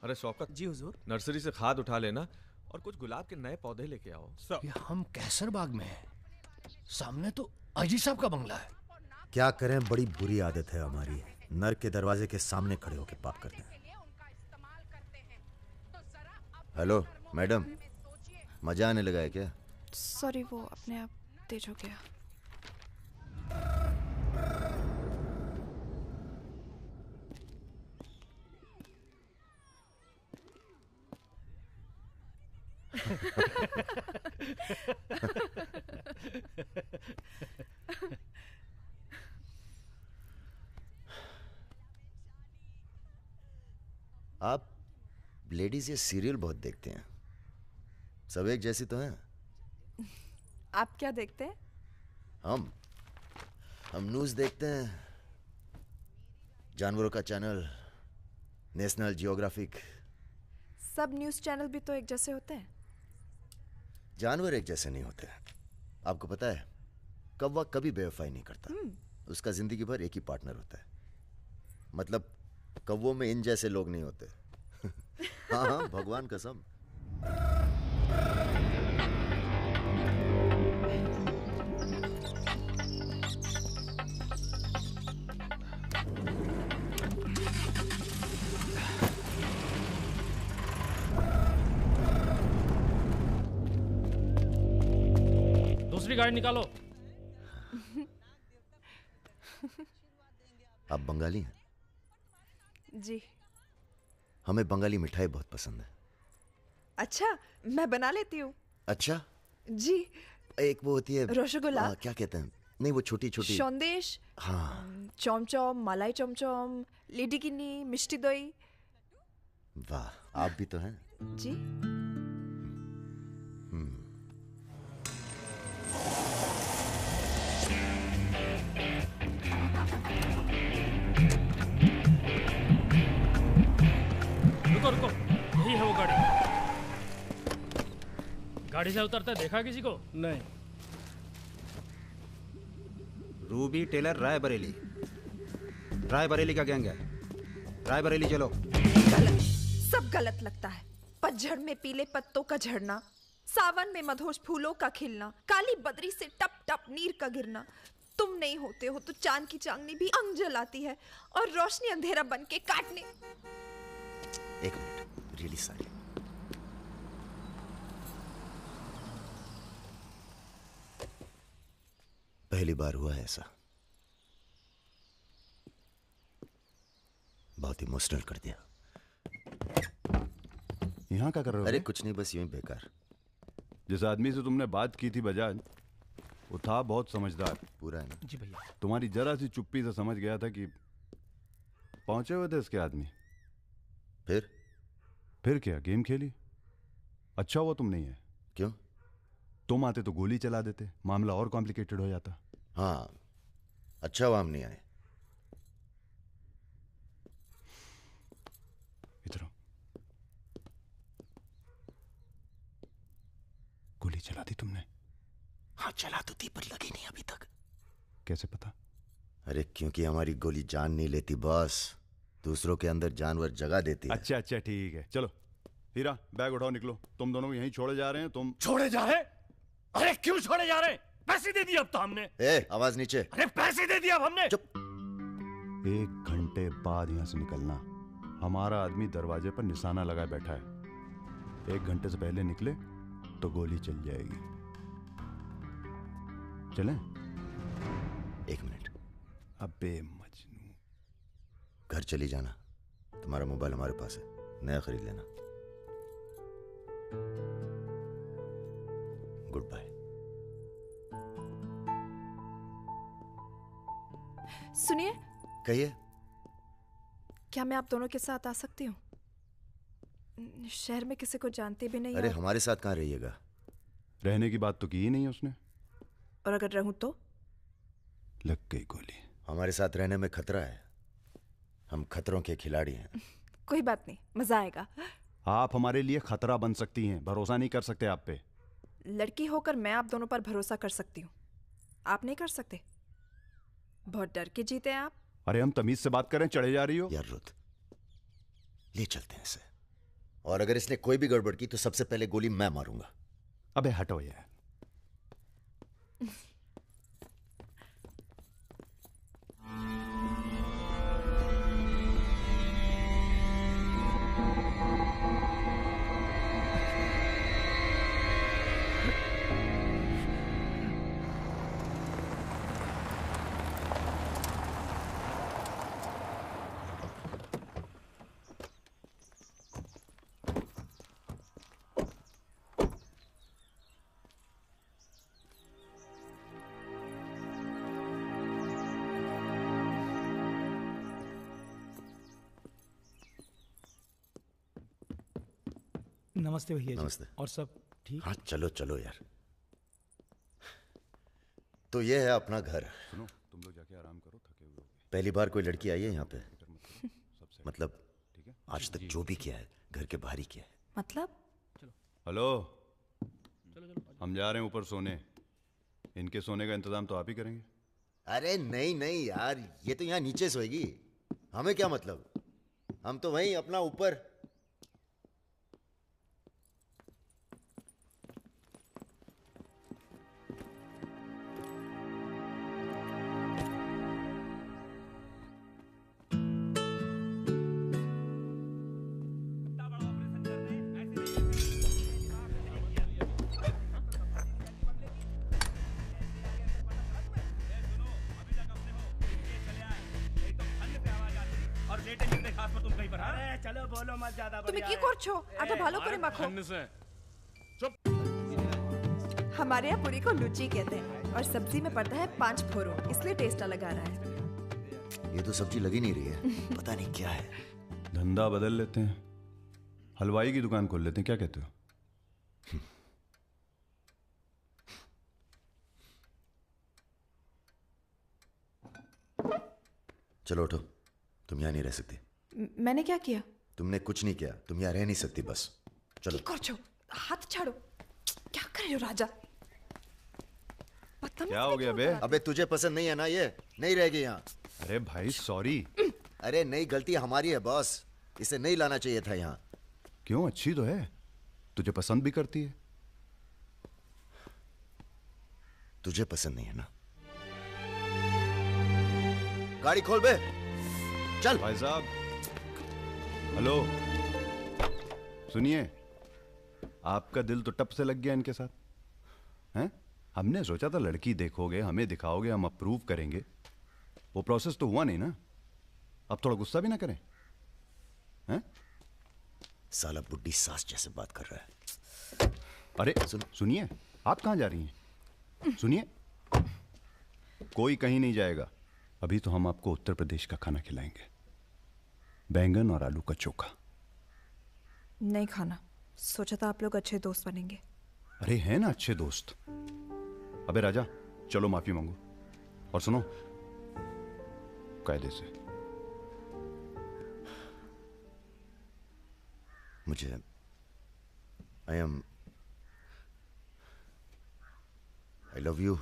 E: अरे शौकत
K: जी हुजूर।
E: नर्सरी से खाद उठा लेना और कुछ गुलाब के नए पौधे लेके आओ।
U: ये हम कैसर बाग में हैं। सामने तो आईजी साहब का बंगला है।
C: क्या करें, बड़ी बुरी आदत है हमारी। नर के दरवाजे के सामने खड़े होकर पाप करते हैं। हेलो मैडम, मजा आने लगा है क्या?
V: सॉरी, वो अपने आप तेज हो गया।
C: आप लेडीज ये सीरियल बहुत देखते हैं, सब एक जैसी तो हैं।
V: आप क्या देखते हैं?
C: हम न्यूज़ देखते हैं, जानवरों का चैनल, नेशनल जियोग्राफिक।
V: सब न्यूज़ चैनल भी तो एक जैसे होते हैं।
C: जानवर एक जैसे नहीं होते। आपको पता है, कौवा कभी बेवफाई नहीं करता। उसका जिंदगी भर एक ही पार्टनर होता है। मतलब कौवों में इन जैसे लोग नहीं होते। हाँ हाँ भगवान कसम।
I: दूसरी गाड़ी निकालो।
C: आप बंगाली हैं?
V: जी।
C: हमें बंगाली मिठाई बहुत पसंद है।
V: अच्छा, मैं बना लेती हूँ।
C: अच्छा
V: जी।
C: एक वो होती है
V: रसगुल्ला।
C: क्या कहते हैं? नहीं वो छोटी छोटी।
V: सौंदेश।
C: हाँ।
V: चमचम, मलाई चमचम, लेडी किन्नी, मिष्टी दही।
C: वाह, आप भी तो हैं।
V: जी।
I: रुको रुको, यही है वो गाड़ी। गाड़ी से उतरता देखा किसी को?
K: नहीं।
O: Ruby Taylor Raebareli. रायबरेली का गैंग है। रायबरेली चलो।
V: गलत, सब गलत लगता है। पतझड़ में पीले पत्तों का झड़ना, सावन में मधोश फूलों का खिलना, काली बदरी से टप टप नीर का गिरना। तुम नहीं होते हो तो चांद की चांदनी भी अंग जलाती है और रोशनी अंधेरा बन के काटने।
C: एक मिनट, रियली सॉरी। पहली बार हुआ है ऐसा। बहुत इमोशनल कर दिया।
D: यहाँ क्या कर रहे हो?
C: अरे कुछ नहीं, बस यूं ही बेकार।
D: जिस आदमी से तुमने बात की थी बजाज, वो था बहुत समझदार।
C: पूरा है ना?
K: जी भैया।
D: तुम्हारी जरा सी चुप्पी से समझ गया था कि पहुंचे हुए थे इसके आदमी। फिर क्या, गेम खेली। अच्छा हुआ तुम नहीं है।
C: क्यों?
D: तुम आते तो गोली चला देते, मामला और कॉम्प्लिकेटेड हो जाता।
C: हाँ, अच्छा हुआ हम नहीं आए।
D: इधर आओ। गोली चला दी तुमने?
C: हाँ चला तो थी, पर लगी नहीं अभी तक।
D: कैसे पता?
C: अरे क्योंकि हमारी गोली जान नहीं लेती बॉस, दूसरों के अंदर जानवर जगा देती है।
D: अच्छा अच्छा ठीक है, चलो हीरा बैग उठाओ, निकलो। तुम दोनों यहीं छोड़े जा रहे हैं। तुम
U: छोड़े जा रहे? अरे क्यों छोड़े जा रहे? पैसे दे दिए अब तो हमने।
C: आवाज नीचे।
U: अरे पैसे दे दिए अब हमने।
C: चुप।
D: 1 घंटे बाद यहां से निकलना। हमारा आदमी दरवाजे पर निशाना लगाए बैठा है। 1 घंटे से पहले निकले तो गोली चल जाएगी। चलें?
C: 1 मिनट।
D: अबे मजनू,
C: घर चली जाना। तुम्हारा मोबाइल हमारे पास है, नया खरीद लेना। Goodbye.
V: सुनिए।
C: कहिए।
V: क्या मैं आप दोनों के साथ आ सकती हूँ? शहर में किसी को जानती भी नहीं।
C: अरे हमारे साथ कहाँ रहिएगा?
D: रहने की बात तो की ही नहीं उसने।
V: और अगर रहूं तो?
D: लग गई गोली।
C: हमारे साथ रहने में खतरा है। हम खतरों के खिलाड़ी हैं।
V: कोई बात नहीं, मजा आएगा।
D: आप हमारे लिए खतरा बन सकती हैं, भरोसा नहीं कर सकते आप पे।
V: लड़की होकर मैं आप दोनों पर भरोसा कर सकती हूँ, आप नहीं कर सकते। बहुत डर के जीते हैं आप।
D: अरे हम तमीज से बात करें, चढ़े जा रही हो
C: यार। रुत, ले चलते हैं इसे, और अगर इसने कोई भी गड़बड़ की तो सबसे पहले गोली मैं मारूंगा।
D: अबे हटो यार।
K: नमस्ते भैया जी।
C: नमस्ते।
K: और सब ठीक?
C: हाँ चलो चलो यार। तो ये है अपना घर।
D: सुनो, तुम लोग जाके आराम करो, थके हुए होगे।
C: पहली बार कोई लड़की आई है यहाँ पे? मतलब आज तक जो भी किया है घर के बाहर ही किया है।
V: मतलब?
D: हेलो, हम जा रहे हैं ऊपर सोने। इनके सोने का इंतजाम तो आप ही करेंगे।
C: अरे नहीं नहीं यार, ये तो यहाँ नीचे सोएगी, हमें क्या मतलब। हम तो वहीं अपना ऊपर।
V: তুমি কি করছো? আটা ভালো করে মাখো। हमारे यहाँ पूरी को लुची कहते हैं और सब्जी में पड़ता है 5 फोरो, इसलिए टेस्ट अलग आ रहा है।
C: ये तो सब्जी लगी नहीं रही है, पता नहीं क्या है।
D: धंधा बदल लेते हैं, हलवाई की दुकान खोल लेते हैं, क्या कहते हो?
C: चलो उठो, तुम यहाँ नहीं रह सकती।
V: मैंने क्या किया?
C: तुमने कुछ नहीं किया, तुम यहाँ रह नहीं सकती, बस चलो।
V: हाथ छाड़ो। क्या कर रहे हो राजा?
D: क्या हो गया बे?
C: अबे तुझे पसंद नहीं है ना, ये नहीं रहेगी यहाँ।
D: अरे भाई सॉरी।
C: अरे नहीं, गलती हमारी है बॉस, इसे नहीं लाना चाहिए था यहाँ।
D: क्यों, अच्छी तो है, तुझे पसंद भी करती है।
C: तुझे पसंद नहीं है ना? गाड़ी खोल बे, चल।
D: भाई साहब, हेलो, सुनिए, आपका दिल तो टप से लग गया इनके साथ, हैं? हमने सोचा था लड़की देखोगे, हमें दिखाओगे, हम अप्रूव करेंगे। वो प्रोसेस तो हुआ नहीं ना। अब थोड़ा गुस्सा भी ना करें, हैं?
C: साला बुड्ढी सास जैसे बात कर रहा है।
D: अरे सुनिए, आप कहाँ जा रही हैं? सुनिए, कोई कहीं नहीं जाएगा। अभी तो हम आपको उत्तर प्रदेश का खाना खिलाएंगे, बैंगन और आलू का चोखा।
V: नहीं खाना, सोचा था आप लोग अच्छे दोस्त बनेंगे।
D: अरे हैं ना अच्छे दोस्त। अबे राजा, चलो माफी मांगो, और सुनो, कायदे से।
C: मुझे आई लव यू।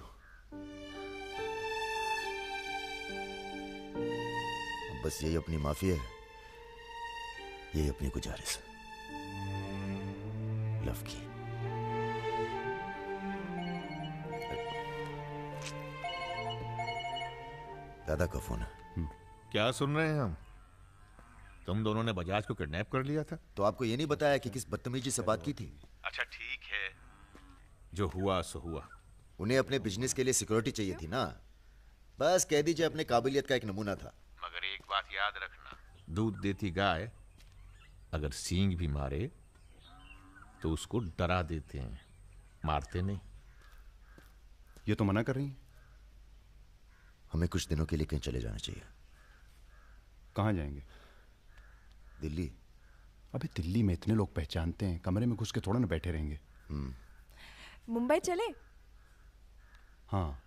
C: बस यही अपनी माफी है, यही अपनी गुजारिश लव की। दादा का फोन है।
S: क्या सुन रहे हैं हम? तुम दोनों ने बजाज को किडनैप कर लिया था।
C: तो आपको ये नहीं बताया कि किस बदतमीजी से बात की थी?
S: अच्छा ठीक है, जो हुआ सो हुआ।
C: उन्हें अपने बिजनेस के लिए सिक्योरिटी चाहिए थी ना, बस कह दीजिए अपने काबिलियत का एक नमूना था।
S: मगर एक बात याद रखना, दूध देती गाय अगर सींग भी मारे तो उसको डरा देते हैं, मारते नहीं।
D: ये तो मना कर रही हैं।
C: हमें कुछ दिनों के लिए कहीं चले जाना चाहिए।
D: कहाँ जाएंगे?
C: दिल्ली।
D: अबे दिल्ली में इतने लोग पहचानते हैं, कमरे में घुस के थोड़ा ना बैठे रहेंगे।
V: मुंबई चले?
D: हाँ,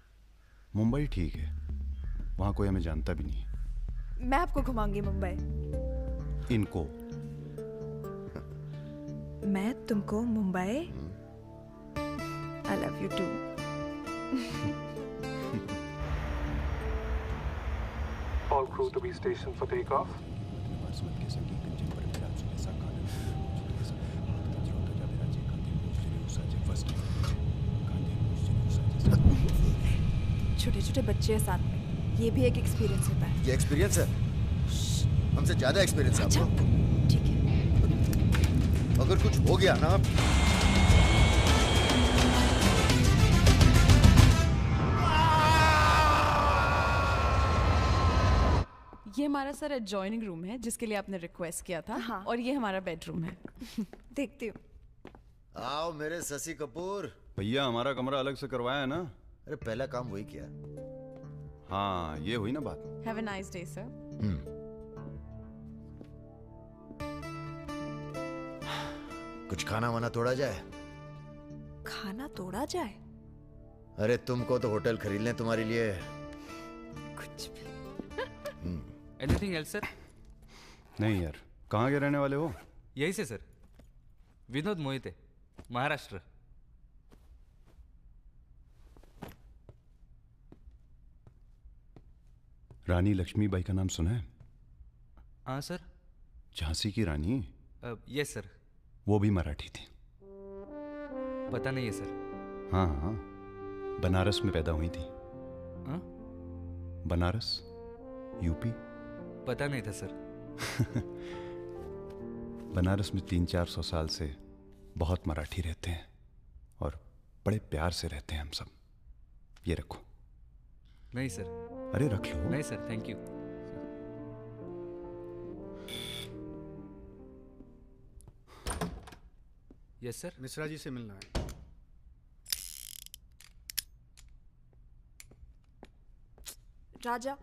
D: मुंबई ठीक है, वहां कोई हमें जानता भी नहीं है।
V: मैं आपको घुमाऊंगी मुंबई।
D: इनको?
V: मैं तुमको Mumbai. I love you too.
G: All crew to be stationed for takeoff.
V: छोटे छोटे बच्चे हैं साथ में, ये भी एक एक्सपीरियंस होता है।
C: ये एक्सपीरियंस है? हमसे ज्यादा एक्सपीरियंस है आपको।
V: ठीक है।
C: अगर कुछ हो गया ना,
J: ये हमारा सर एडजॉइनिंग रूम है जिसके लिए आपने रिक्वेस्ट किया था। हाँ। और ये हमारा बेडरूम है।
V: देखती हूँ।
C: आओ मेरे शशि कपूर।
D: भैया हमारा कमरा अलग से करवाया है ना?
C: अरे पहला काम वही किया।
D: हाँ, ये हुई ना बात।
J: Have a nice day sir.
C: कुछ खाना वाना तोड़ा जाए?
V: खाना तोड़ा जाए?
C: अरे तुमको तो होटल खरीद लें तुम्हारे लिए।
V: कुछ भी।
W: Anything else sir?
D: नहीं यार, कहाँ के रहने वाले हो?
W: यही से सर, विनोद मोहिते, महाराष्ट्र।
D: रानी लक्ष्मीबाई का नाम सुना है?
W: हाँ सर।
D: झांसी की रानी?
W: Yes sir.
D: वो भी मराठी थी।
W: पता नहीं है सर।
D: हाँ हाँ, बनारस में पैदा हुई थी।
W: हाँ?
D: बनारस, यूपी।
W: पता नहीं था सर।
D: बनारस में 300-400 साल से बहुत मराठी रहते हैं और बड़े प्यार से रहते हैं हम सब। ये रखो।
W: नहीं सर।
D: अरे रख लो।
W: नहीं sir, thank you. Yes sir.
H: Mishra ji से मिलना है।
V: राजा,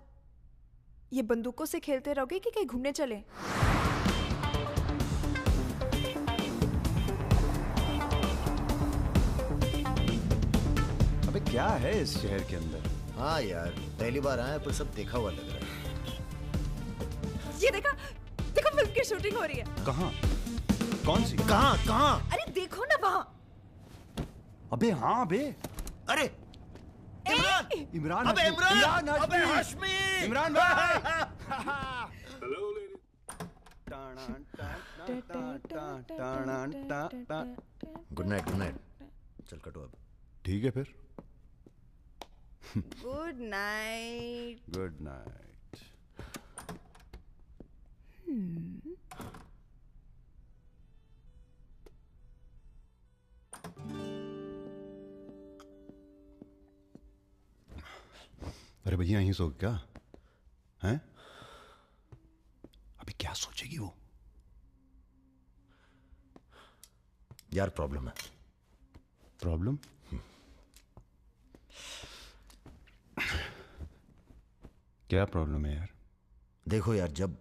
V: ये बंदूकों से खेलते रहोगे कि कहीं घूमने चले?
D: अबे क्या है इस शहर के अंदर?
C: हाँ यार, पहली बार आए पर सब देखा हुआ लग रहा है।
V: ये देखा, देखो फिल्म की शूटिंग हो रही है।
D: कहाँ? कौन सी?
C: कहाँ कहाँ?
V: अरे देखो ना वहाँ।
D: अबे हाँ बे।
C: अरे इमरान!
D: इमरान
C: अबे
D: हाशमी!
C: इमरान!
D: इमरान हाशमी!
C: अबे हाशमी!
D: इमरान भाई!
C: Good night, good night. चल कटो अब।
D: ठीक है फिर।
V: Good night.
D: Good night. अरे भैया यहीं सो क्या हैं? अभी क्या सोचेगी वो?
C: यार प्रॉब्लम है।
D: प्रॉब्लम? क्या प्रॉब्लम है यार?
C: देखो यार, जब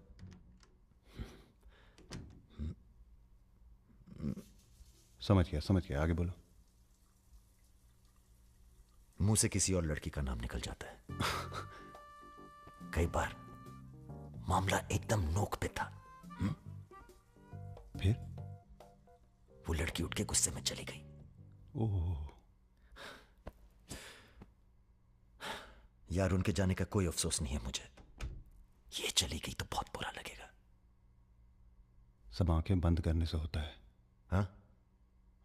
D: समझ गया, आगे बोलो।
C: मुंह से किसी और लड़की का नाम निकल जाता है। कई बार मामला एकदम नोक पे था।
D: फिर
C: वो लड़की उठ के गुस्से में चली गई।
D: ओह
C: यार, उनके जाने का कोई अफसोस नहीं है मुझे। ये चली गई तो बहुत बुरा लगेगा।
D: सब आंखें बंद करने से होता है।
C: हाँ?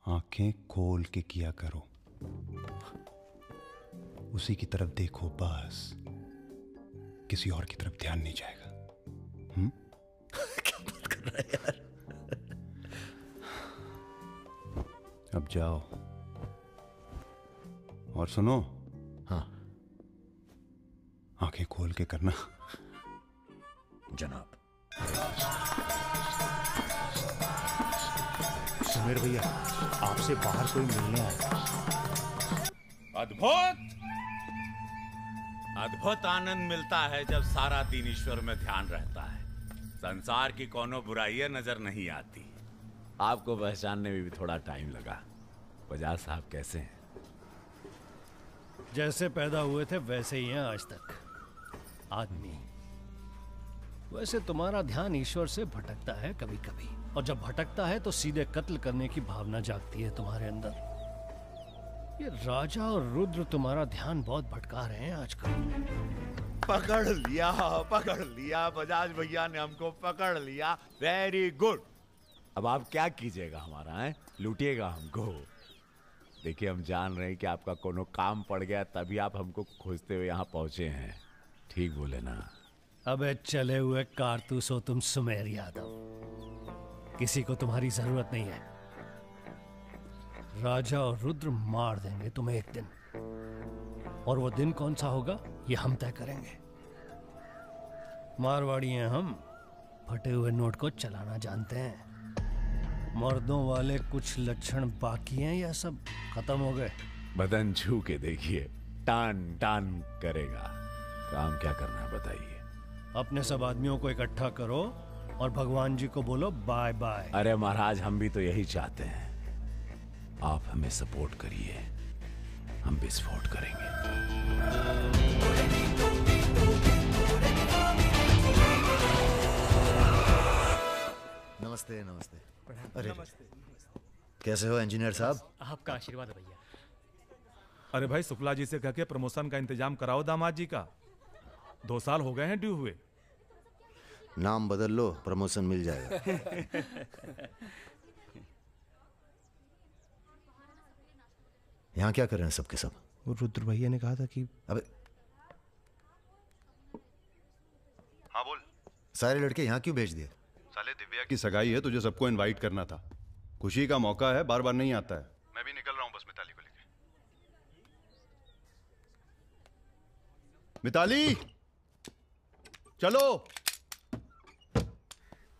D: आंखें खोल के किया करो, उसी की तरफ देखो बस, किसी और की तरफ ध्यान नहीं जाएगा।
C: रहा है यार।
D: अब जाओ और सुनो।
C: हाँ
D: आंखें खोल के करना।
C: जनाब।
U: सुमेर भैया, आपसे बाहर कोई मिलने आया।
B: अद्भुत अद्भुत आनंद मिलता है जब सारा दिन ईश्वर में ध्यान रहता है। संसार की कोनो बुराइयां नजर नहीं आती। आपको पहचानने में भी थोड़ा टाइम लगा। बजाज साहब कैसे हैं?
U: जैसे पैदा हुए थे वैसे ही हैं आज तक। आदमी। वैसे तुम्हारा ध्यान ईश्वर से भटकता है कभी कभी, और जब भटकता है तो सीधे कत्ल करने की भावना जागती है तुम्हारे अंदर। ये राजा और रुद्र तुम्हारा ध्यान बहुत भटका रहे हैं आजकल।
B: पकड़ लिया बजाज भैया ने हमको पकड़ लिया। Very good. अब आप क्या कीजिएगा हमारा है? लूटिएगा हमको। देखिए हम जान रहे हैं कि आपका कोनो काम पड़ गया तभी आप हमको खोजते हुए यहाँ पहुंचे हैं। ठीक बोले ना?
U: अबे चले हुए कारतूस हो तुम सुमेर यादव। किसी को तुम्हारी जरूरत नहीं है। राजा और रुद्र मार देंगे तुम्हें एक दिन, और वो दिन कौन सा होगा ये हम तय करेंगे। मारवाड़ी हैं हम, फटे हुए नोट को चलाना जानते हैं। मर्दों वाले कुछ लक्षण बाकी हैं या सब खत्म हो गए?
B: बदन छू के देखिए, टान टान करेगा। काम क्या करना है बताइए।
U: अपने सब आदमियों को इकट्ठा करो और भगवान जी को बोलो बाय बाय।
B: अरे महाराज हम भी तो यही चाहते हैं। आप हमें सपोर्ट करिए, हम विस्फोट करेंगे।
C: नमस्ते नमस्ते। अरे कैसे हो इंजीनियर साहब?
L: आपका आशीर्वाद है भैया।
Q: अरे भाई शुक्ला जी से कह के प्रमोशन का इंतजाम कराओ दामाद जी का। 2 साल हो गए हैं ड्यू हुए।
C: नाम बदल लो, प्रमोशन मिल जाएगा। यहाँ क्या कर रहे हैं सबके सब?
M: वो रुद्र भैया ने कहा था कि
C: अबे
D: हाँ बोल।
C: सारे लड़के यहाँ क्यों भेज दिए?
D: साले दिव्या की सगाई है, तुझे सबको इनवाइट करना था। खुशी का मौका है, बार बार नहीं आता है। मैं भी निकल रहा हूँ बस मिताली को लेके। मिताली चलो।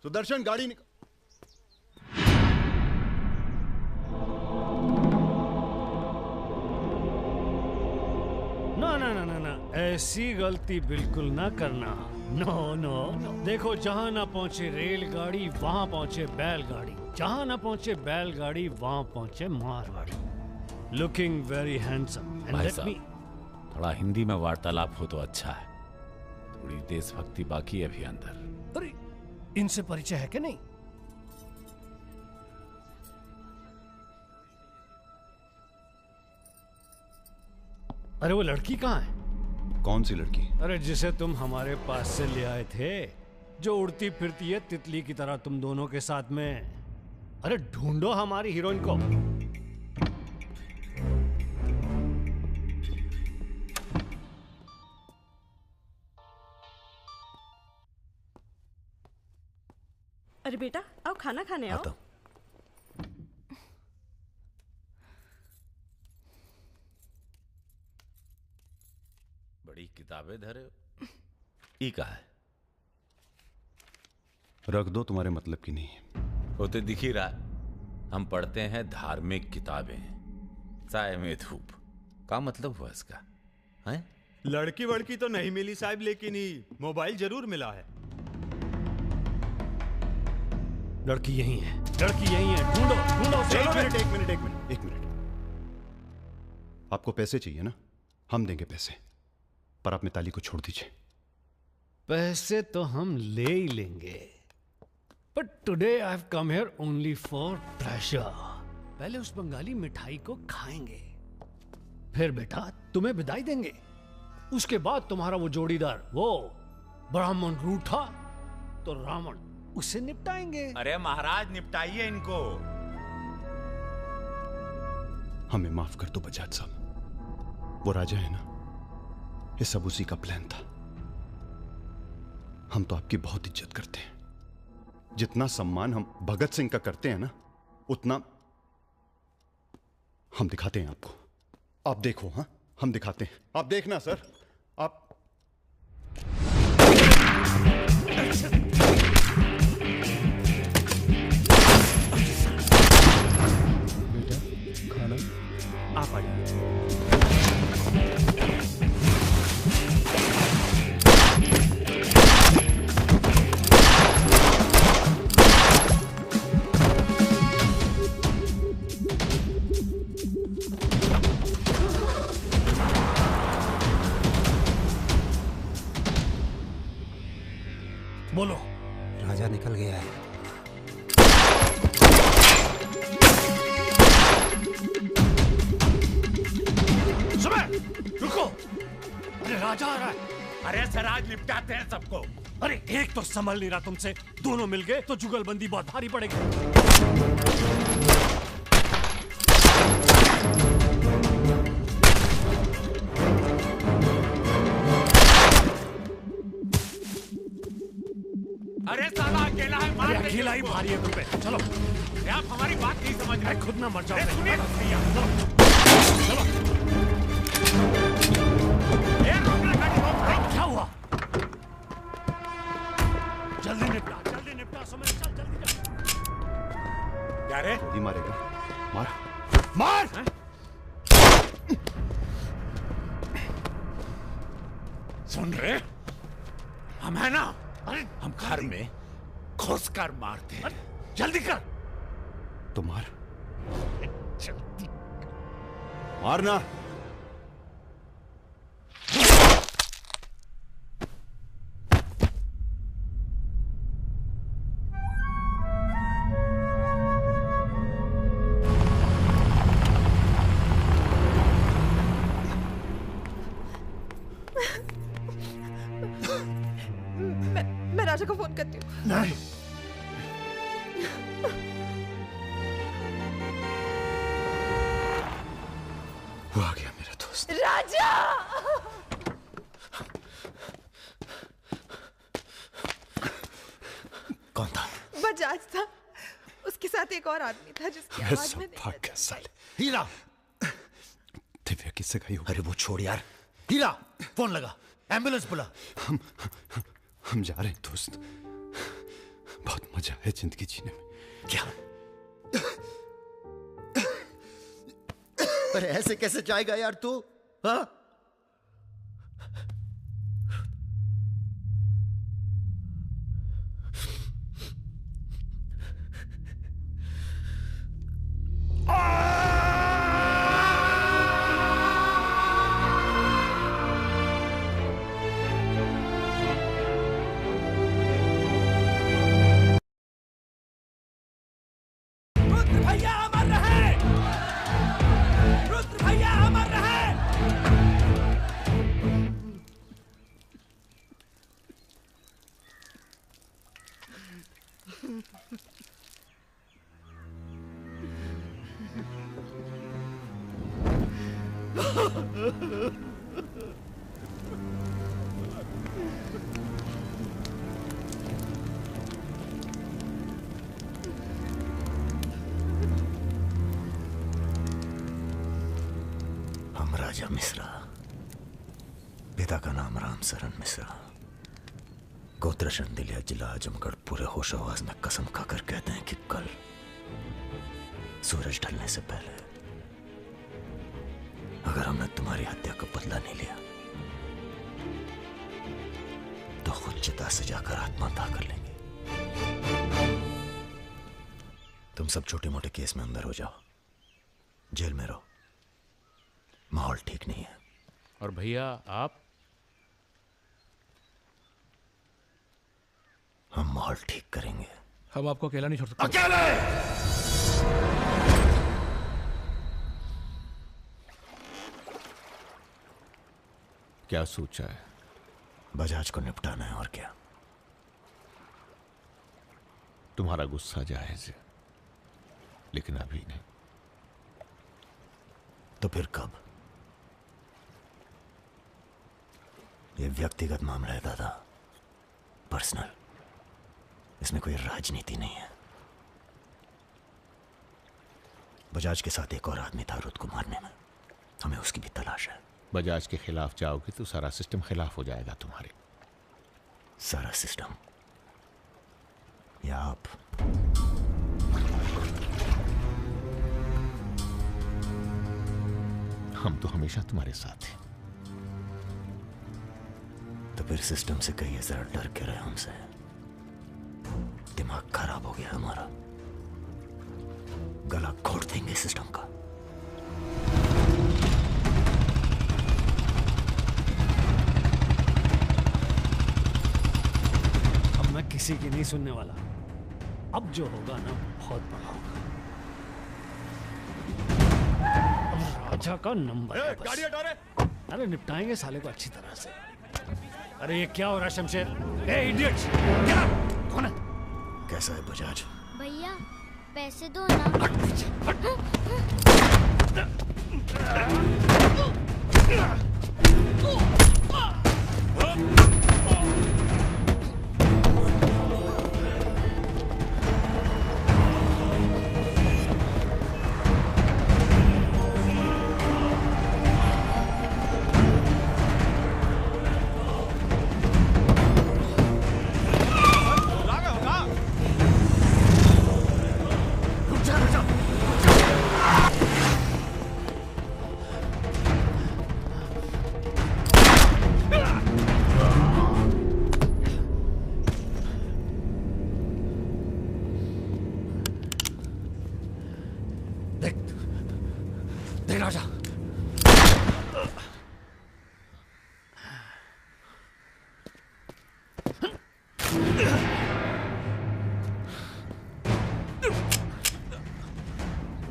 D: सुदर्शन गाड़ी निकल।
U: ना ना ना ना ना, ऐसी गलती बिल्कुल ना करना। No no no. देखो जहां ना पहुंचे रेलगाड़ी वहां पहुंचे बैलगाड़ी, जहां ना पहुंचे बैलगाड़ी वहां पहुंचे मारवाड़ी। Looking very handsome.
B: भाई साहब थोड़ा हिंदी में वार्तालाप हो तो अच्छा है। थोड़ी देशभक्ति बाकी है अभी अंदर।
U: अरे इनसे परिचय है कि नहीं? अरे वो लड़की कहाँ है?
D: कौन सी लड़की?
U: अरे जिसे तुम हमारे पास से ले आए थे, जो उड़ती फिरती है तितली की तरह तुम दोनों के साथ में। अरे ढूंढो हमारी हीरोइन को।
X: अरे बेटा आओ खाना खाने आओ।
B: बड़ी किताबें धरे हो। ई का है?
D: रख दो, तुम्हारे मतलब की नहीं है।
B: वो तो दिख ही रहा। हम पढ़ते हैं धार्मिक किताबें, साय में धूप। क्या मतलब हुआ इसका? हैं?
Y: लड़की वड़की तो नहीं मिली साहब, लेकिन ही मोबाइल जरूर मिला है।
U: लड़की यही है, लड़की यही है। ढूंढो ढूंढो।
D: एक मिनट। आपको पैसे चाहिए ना? हम देंगे पैसे, पर आप मिताली को छोड़ दीजिए।
U: पैसे तो हम ले ही लेंगे, but today I have come here only for pressure. पहले उस बंगाली मिठाई को खाएंगे, फिर बेटा तुम्हें विदाई देंगे। उसके बाद तुम्हारा वो जोड़ीदार, वो ब्राह्मण रूठा तो रावण, उसे निपटाएंगे।
B: अरे महाराज निपटाइए इनको।
D: हमें माफ कर दो बजाज साहब, वो राजा है ना, ये सब उसी का प्लान था। हम तो आपकी बहुत इज्जत करते हैं, जितना सम्मान हम भगत सिंह का करते हैं ना, उतना हम दिखाते हैं आपको। आप देखो, हाँ हम दिखाते हैं, आप देखना सर। आप
U: बेटा खाना आप आइए। बोलो।
O: राजा निकल गया है।
U: सुबह रुको, अरे राजा आ रहा है।
F: अरे सर आज निपटाते हैं सबको।
U: अरे एक तो संभल नहीं रहा तुमसे, दोनों मिल गए तो जुगलबंदी बहुत भारी पड़ेगी।
F: अरे साला अकेला है, मार देंगे
U: अकेला ही
F: उसको।
U: भारी है तुम पे। चलो
F: अरे आप हमारी बात नहीं समझ रहे।
U: खुद ना मर जाओ।
F: अरे सुनिए भैया,
U: चलो।
F: ये रोकना गाड़ी, रोक।
U: क्या हुआ? जल्दी निपटा समय, चल जल्दी जा।
F: क्या रे?
D: जल्दी मारेगा, मार
F: मार। सुन रहे, हम है ना, हम घर में घुस कर मारते हैं। जल्दी कर।
D: तो मार, मारना।
V: मैं राजा को फोन करती हूँ।
U: नहीं।
D: वो आ गया मेरा दोस्त।
V: राजा!
C: कौन था?
V: बजाज था, उसके साथ एक और आदमी था जिसकी आवाज में
C: हीरा।
D: दिव्या किससे गई हो?
C: अरे वो छोड़ यार। हीरा, फोन लगा, एम्बुलेंस बुला।
D: हम जा रहे हैं दोस्त, बहुत मजा है जिंदगी जीने में।
C: क्या? अरे ऐसे कैसे जाएगा यार तू? हाँ?
F: भैया अमर रहे, रुद्र भैया अमर रहे।
C: हम राजा मिश्रा, पिता का नाम राम सरन मिश्रा, गोत्र शंदिलिया, जिला आजमगढ़, पूरे होश आवाज में कसम खाकर कहते हैं कि कल सूरज ढलने से पहले अगर हमने तुम्हारी हत्या का बदला नहीं लिया तो खुद चिता से जाकर आत्महत्या कर लेंगे। तुम सब छोटे मोटे केस में अंदर हो जाओ, जेल में रहो, माहौल ठीक नहीं है।
L: और भैया आप?
C: हम माहौल ठीक करेंगे।
L: हम आपको अकेला नहीं छोड़ सकते।
C: अकेले!
S: क्या सोचा है?
C: बजाज को निपटाना है, और क्या।
S: तुम्हारा गुस्सा जायज है, लेकिन अभी नहीं।
C: तो फिर कब? ये व्यक्तिगत मामला है दादा, पर्सनल। इसमें कोई राजनीति नहीं है। बजाज के साथ एक और आदमी था रुद को मारने में, हमें उसकी भी तलाश है।
S: बजाज के खिलाफ जाओगे तो सारा सिस्टम खिलाफ हो जाएगा तुम्हारे।
C: सारा सिस्टम या आप?
S: हम तो हमेशा तुम्हारे साथ हैं।
C: तो फिर सिस्टम से कहिए जरा डर के रहे हमसे। दिमाग खराब हो गया हमारा, गला घोट देंगे सिस्टम का।
U: अब मैं किसी की नहीं सुनने वाला। अब जो होगा ना बहुत बड़ा होगा। राजा का नंबर है बस।
H: गाड़ी हटा रे।
U: अरे निपटाएंगे साले को अच्छी तरह से। अरे ये क्या हो रहा है शमशेर? ए इडियट्स! क्या? कौन है?
C: कैसा है बजाज?
A: भैया पैसे दो ना।
U: देख राजा,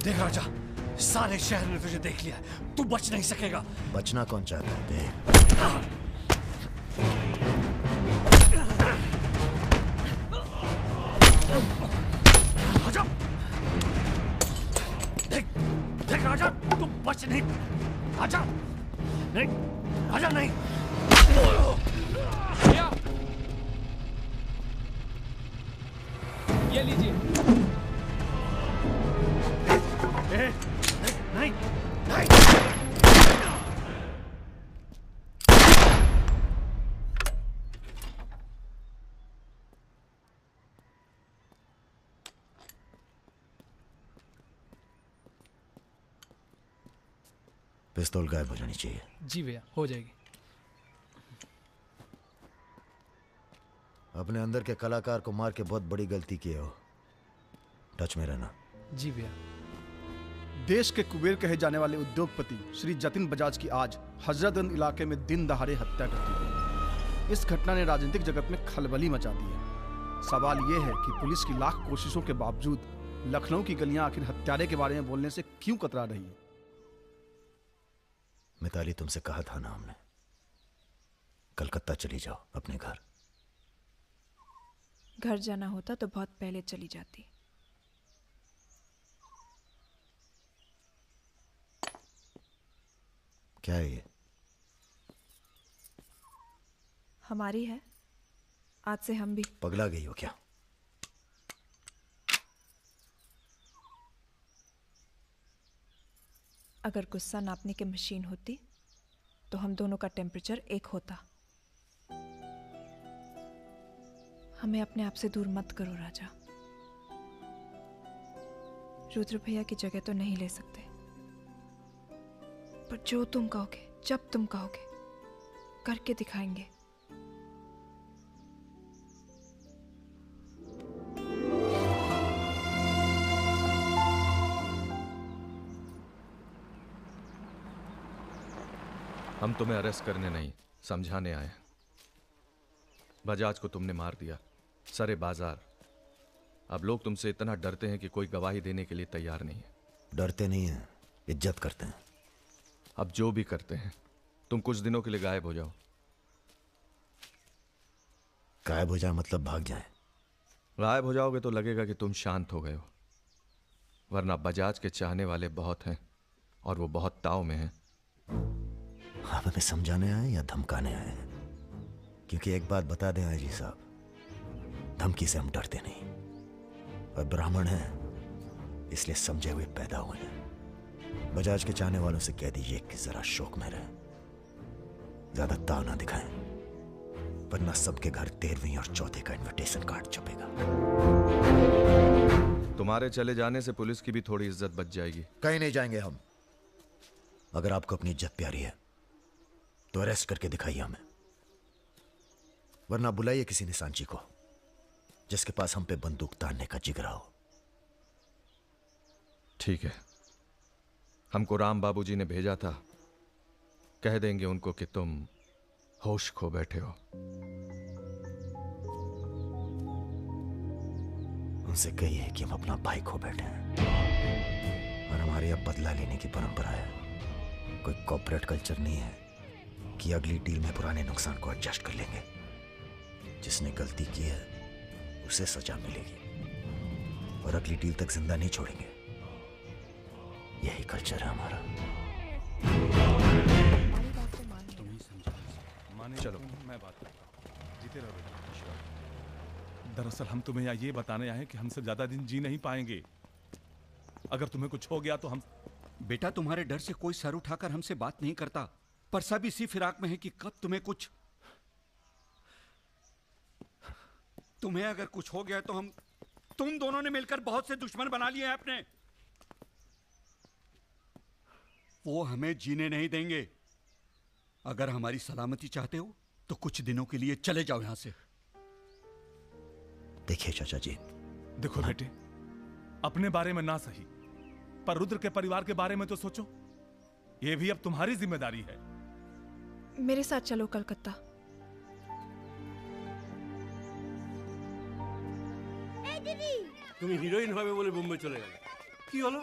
U: देख राजा, सारे शहर ने तुझे देख लिया है। तू बच नहीं सकेगा।
C: बचना कौन चाहता है? देख
U: राजा, देख राजा, तू बच नहीं। राजा नहीं, राजा नहीं।
N: ये लीजिए।
U: नहीं, नहीं।
C: पिस्तौल गायब हो जानी चाहिए।
N: जी भैया, हो जाएगी।
C: अपने अंदर के कलाकार को मार के बहुत बड़ी गलती की हो। टच में रहना।
N: जी भैया।
P: देश के कुबेर कहे जाने वाले उद्योगपति श्री जतिन बजाज की आज हजरतगंज इलाके में दिन दहाड़े हत्या कर दी गई। इस घटना ने राजनीतिक जगत में खलबली मचा दी है। सवाल यह है कि पुलिस की लाख कोशिशों के बावजूद लखनऊ की गलियां आखिर हत्यारे के बारे में बोलने से क्यों कतरा रही है?
C: मिताली, तुमसे कहा था ना हमने, कलकत्ता चली जाओ अपने घर।
V: घर जाना होता तो बहुत पहले चली जाती।
C: क्या है ये?
V: हमारी है। आज से हम भी।
C: पगला गई हो क्या?
V: अगर गुस्सा नापने की मशीन होती तो हम दोनों का टेम्परेचर एक होता। हमें अपने आप से दूर मत करो राजा। रुद्र भैया की जगह तो नहीं ले सकते, पर जो तुम कहोगे, जब तुम कहोगे, करके दिखाएंगे।
E: हम तुम्हें अरेस्ट करने नहीं, समझाने आए। बजाज को तुमने मार दिया, सरे बाजार। अब लोग तुमसे इतना डरते हैं कि कोई गवाही देने के लिए तैयार नहीं है।
C: डरते नहीं हैं, इज्जत करते हैं।
E: अब जो भी करते हैं, तुम कुछ दिनों के लिए गायब हो जाओ।
C: गायब हो जाए मतलब भाग जाए?
E: गायब हो जाओगे तो लगेगा कि तुम शांत हो गए हो, वरना बजाज के चाहने वाले बहुत हैं और वो बहुत ताव में हैं।
C: आप हमें समझाने आए या धमकाने आए? क्योंकि एक बात बता दें आईजी साहब, धमकी से हम डरते नहीं, और ब्राह्मण हैं इसलिए समझे हुए पैदा हुए हैं। बजाज के चाहने वालों से कह दीजिए कि जरा शौक में रहे, ज्यादा ताव ना दिखाएं, वरना सबके घर 13वीं और 4थे का इनविटेशन कार्ड छपेगा।
E: तुम्हारे चले जाने से पुलिस की भी थोड़ी इज्जत बच जाएगी।
C: कहीं नहीं जाएंगे हम। अगर आपको अपनी इज्जत प्यारी है तो अरेस्ट करके दिखाइए हमें, वरना बुलाइए किसी निशानची को जिसके पास हम पे बंदूक तानने का जिगरा हो।
E: ठीक है, हमको राम बाबूजी ने भेजा था, कह देंगे उनको कि तुम होश खो बैठे हो।
C: उनसे कहिए कि हम अपना भाई खो बैठे हैं और हमारे अब बदला लेने की परंपरा है। कोई कॉर्पोरेट कल्चर नहीं है कि अगली डील में पुराने नुकसान को एडजस्ट कर लेंगे। जिसने गलती की है उसे सजा मिलेगी और अगली डील तक जिंदा नहीं छोड़ेंगे। यही कल्चर है हमारा।
Q: चलो मैं बात करता हूँ। जीते रहो बेटा। दरअसल हम तुम्हें यहाँ ये बताने आए हैं कि हमसे ज्यादा दिन जी नहीं पाएंगे। अगर तुम्हें कुछ हो गया तो हम।
I: बेटा तुम्हारे डर से कोई सर उठाकर हमसे बात नहीं करता, पर सब इसी फिराक में है कि कब तुम्हें अगर कुछ हो गया तो तुम दोनों ने मिलकर बहुत से दुश्मन बना लिए हैं अपने। वो हमें जीने नहीं देंगे। अगर हमारी सलामती चाहते हो तो कुछ दिनों के लिए चले जाओ यहां से।
C: देखिए चाचा जी,
Q: देखो बेटे, अपने बारे में ना सही पर रुद्र के परिवार के बारे में तो सोचो। ये भी अब तुम्हारी जिम्मेदारी है।
V: मेरे साथ चलो कलकत्ता।
Y: তুমি হিরোইন হবে বলে বোম্বে চলে গেলে, কি হলো?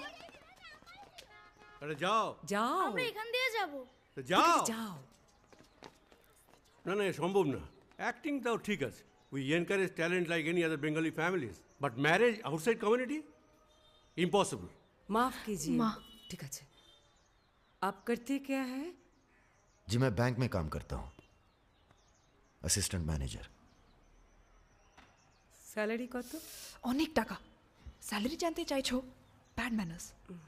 Y: আরে যাও
A: যাও, আমরা এখান দিয়ে যাব।
Y: তো যাও যাও। না না, সম্ভব না। অ্যাক্টিংটাও ঠিক আছে, we encourage talent like any other Bengali families, but marriage outside community impossible.
K: माफ कीजिए। ठीक है, आप करते क्या है?
C: जी मैं बैंक में काम करता हूँ, असिस्टेंट मैनेजर।
K: স্যালারি কত?
V: অনেক টাকা। স্যালারি জানতে চাইছো? Bad manners.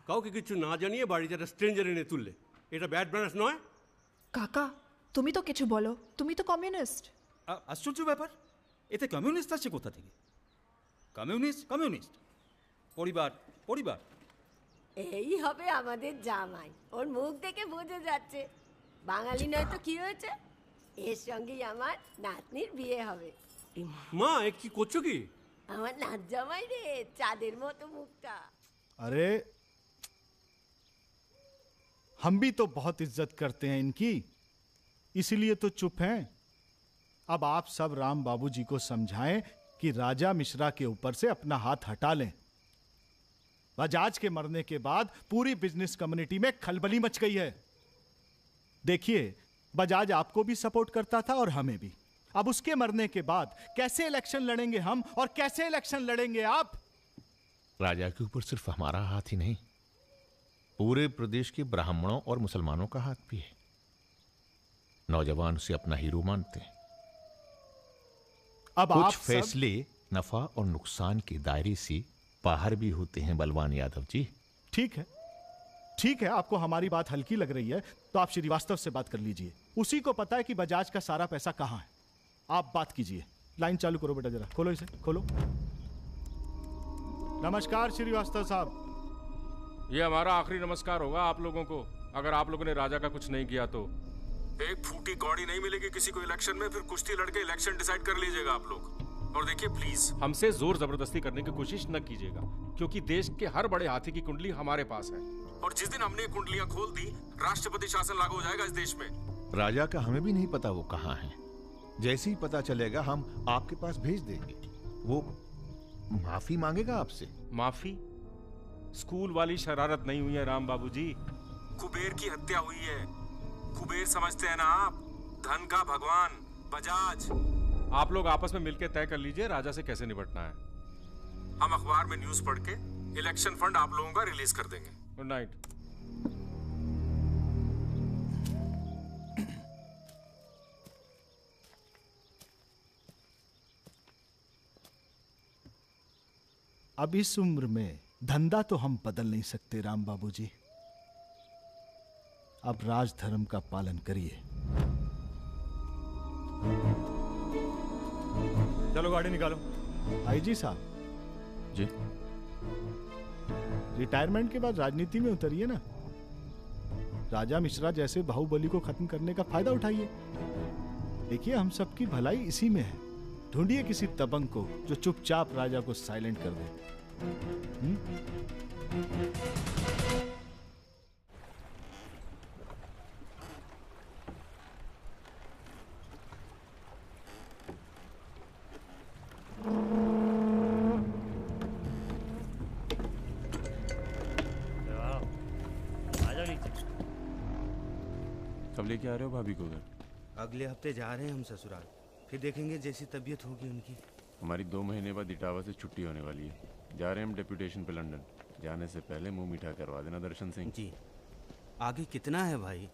Y: কাউকে কিছু না জানিয়ে বাড়িতে একটা স্ট্রেঞ্জার এনে তুললে, এটা ব্যাড ম্যানার্স নয়?
V: কাকা তুমি তো কিছু বলো, তুমি তো কমিউনিস্ট।
O: আশ্চর্য ব্যাপার, এতে কমিউনিস্ট আছে কোথা থেকে? কমিউনিস্ট কমিউনিস্ট, পরিবার পরিবার।
N: এই হবে আমাদের জামাই, ওর মুখ দেখে বোঝা যাচ্ছে বাঙালি নয় তো কি হয়েছে। এর সঙ্গেই আমার নাতনির বিয়ে হবে।
Y: মা এ কি করছো কি?
N: আমার নাত জামাই রে, চাঁদের মতো মুখটা।
P: अरे हम भी तो बहुत इज्जत करते हैं इनकी, इसीलिए तो चुप हैं। अब आप सब राम बाबूजी को समझाएं कि राजा मिश्रा के ऊपर से अपना हाथ हटा लें। बजाज के मरने के बाद पूरी बिजनेस कम्युनिटी में खलबली मच गई है। देखिए, बजाज आपको भी सपोर्ट करता था और हमें भी। अब उसके मरने के बाद कैसे इलेक्शन लड़ेंगे हम और कैसे इलेक्शन लड़ेंगे आप?
S: राजा के ऊपर सिर्फ हमारा हाथ ही नहीं, पूरे प्रदेश के ब्राह्मणों और मुसलमानों का हाथ भी है। नौजवान उसे अपना हीरो मानते हैं।
P: अब
S: कुछ
P: आप
S: फैसले नफा और नुकसान के दायरे से बाहर भी होते हैं बलवान यादव जी।
P: ठीक है, ठीक है, आपको हमारी बात हल्की लग रही है तो आप श्रीवास्तव से बात कर लीजिए। उसी को पता है कि बजाज का सारा पैसा कहां है। आप बात कीजिए। लाइन चालू करो बेटा, जरा खोलो इसे, खोलो। नमस्कार श्रीवास्तव साहब।
L: ये हमारा आखिरी नमस्कार होगा आप लोगों को, अगर आप लोगों ने राजा का कुछ नहीं किया तो।
R: एक फूटी कौड़ी नहीं मिलेगी किसी को इलेक्शन में, फिर कुश्ती लड़के इलेक्शन डिसाइड कर लीजिएगा आप लोग। और देखिए प्लीज,
L: हमसे जोर जबरदस्ती करने की कोशिश न कीजिएगा, क्योंकि देश के हर बड़े हाथी की कुंडली हमारे पास है।
R: और जिस दिन हमने कुंडलियां खोल दी, राष्ट्रपति शासन लागू हो जाएगा इस देश में।
S: राजा का हमें भी नहीं पता वो कहाँ है। जैसे ही पता चलेगा हम आपके पास भेज देंगे। वो माफी मांगेगा आपसे।
L: माफी? स्कूल वाली शरारत नहीं हुई है राम बाबूजी।
R: कुबेर की हत्या हुई है। कुबेर समझते हैं ना आप, धन का भगवान बजाज।
L: आप लोग आपस में मिलकर तय कर लीजिए राजा से कैसे निपटना है।
R: हम अखबार में न्यूज पढ़ के इलेक्शन फंड आप लोगों का रिलीज कर देंगे।
L: Good night.
P: अब इस उम्र में धंधा तो हम बदल नहीं सकते राम बाबूजी। अब राजधर्म का पालन करिए।
D: चलो गाड़ी निकालो।
P: आईजी साहब
E: जी,
P: रिटायरमेंट के बाद राजनीति में उतरिए ना। राजा मिश्रा जैसे बाहुबली को खत्म करने का फायदा उठाइए। देखिए हम सबकी भलाई इसी में है। ढूंढिए किसी दबंग को जो चुपचाप राजा को साइलेंट कर दे।
L: कब लेके आ रहे हो भाभी को घर?
G: अगले हफ्ते जा रहे हैं हम ससुराल, फिर देखेंगे जैसी तबीयत होगी उनकी।
L: हमारी 2 महीने बाद इटावा से छुट्टी होने वाली है। जा रहे हैं हम डेप्यूटेशन पे लंदन। जाने से पहले मुंह मीठा करवा देना दर्शन सिंह
G: जी। आगे कितना है भाई?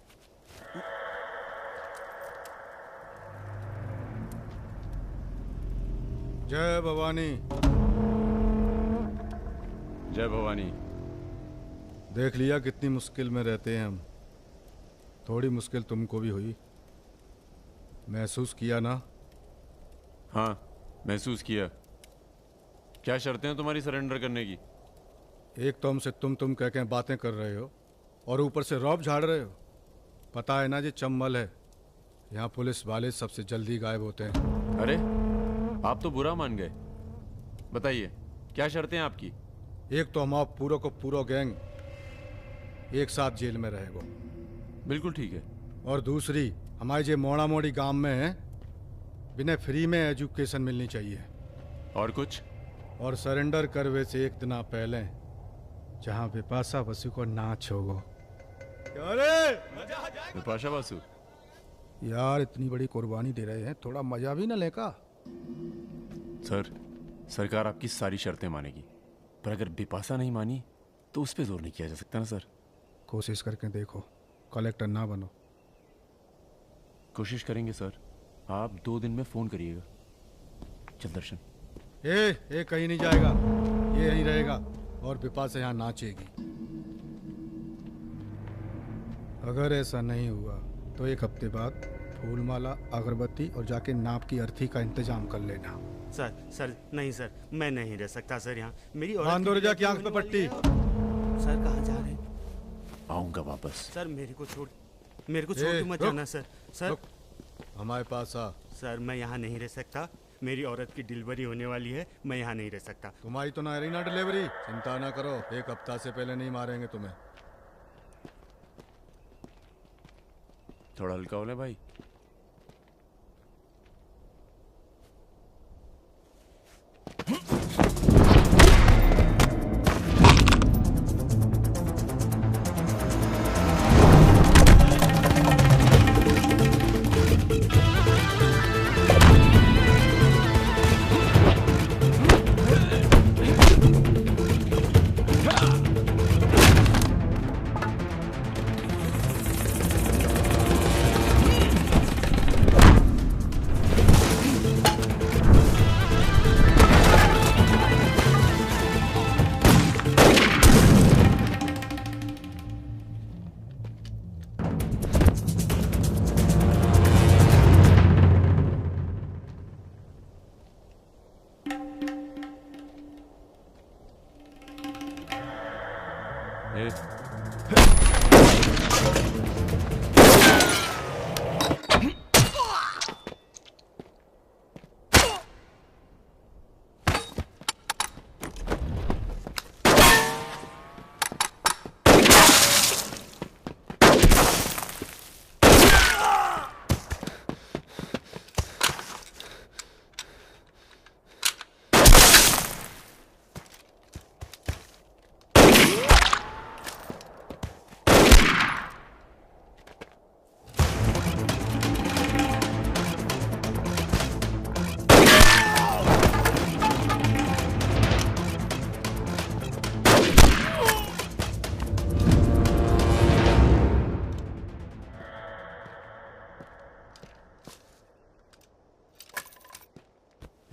H: जय भवानी।
L: जय भवानी।
H: देख लिया कितनी मुश्किल में रहते हैं हम। थोड़ी मुश्किल तुमको भी हुई, महसूस किया ना?
L: हाँ महसूस किया। क्या शर्तें हैं तुम्हारी सरेंडर करने की?
H: एक तो हमसे तुम कह के बातें कर रहे हो और ऊपर से रौब झाड़ रहे हो। पता है ना ये चंबल है, यहाँ पुलिस वाले सबसे जल्दी गायब होते हैं।
L: अरे आप तो बुरा मान गए। बताइए क्या शर्तें हैं आपकी?
H: एक तो हम आप पूरा को पूरा गैंग एक साथ जेल में रहेगो।
L: बिल्कुल ठीक है।
H: और दूसरी, हमारे जो मोड़ा मोड़ी गांव में है, बिना फ्री में एजुकेशन मिलनी चाहिए।
L: और कुछ?
H: और सरेंडर करवे से एक दिन पहले जहाँ बिपाशा बसु को नाच होगो।
L: बिपाशा बसु
H: यार इतनी बड़ी कुर्बानी दे रहे हैं, थोड़ा मजा भी न लेगा?
L: सर सरकार आपकी सारी शर्तें मानेगी, पर अगर बिपाशा नहीं मानी तो उस पर जोर नहीं किया जा सकता ना सर।
H: कोशिश करके देखो, कलेक्टर ना बनो।
L: कोशिश करेंगे सर। आप 2 दिन में फोन करिएगा। चल दर्शन।
H: ए कहीं नहीं जाएगा, ये यहीं रहेगा और बिपाशा यहाँ नाचेगी। अगर ऐसा नहीं हुआ तो 1 हफ्ते बाद फूलमाला, अगरबत्ती और जाके नाप की अर्थी का इंतजाम कर लेना।
G: सर नहीं सर, मैं नहीं रह सकता सर यहाँ। मेरी
H: औरत की आंख पे पट्टी।
G: सर कहाँ जा रहे हैं?
L: आऊंगा वापस।
G: सर मेरे को छोड़ के मत जाना सर। सर
H: हमारे पास आ।
G: सर मैं यहाँ नहीं रह सकता, मेरी औरत की डिलीवरी होने वाली है, मैं यहाँ नहीं रह सकता।
H: तुम्हारी तो ना रही ना डिलीवरी, चिंता ना करो, 1 हफ्ता से पहले नहीं मारेंगे तुम्हें।
L: थोड़ा हल्का हो ले भाई।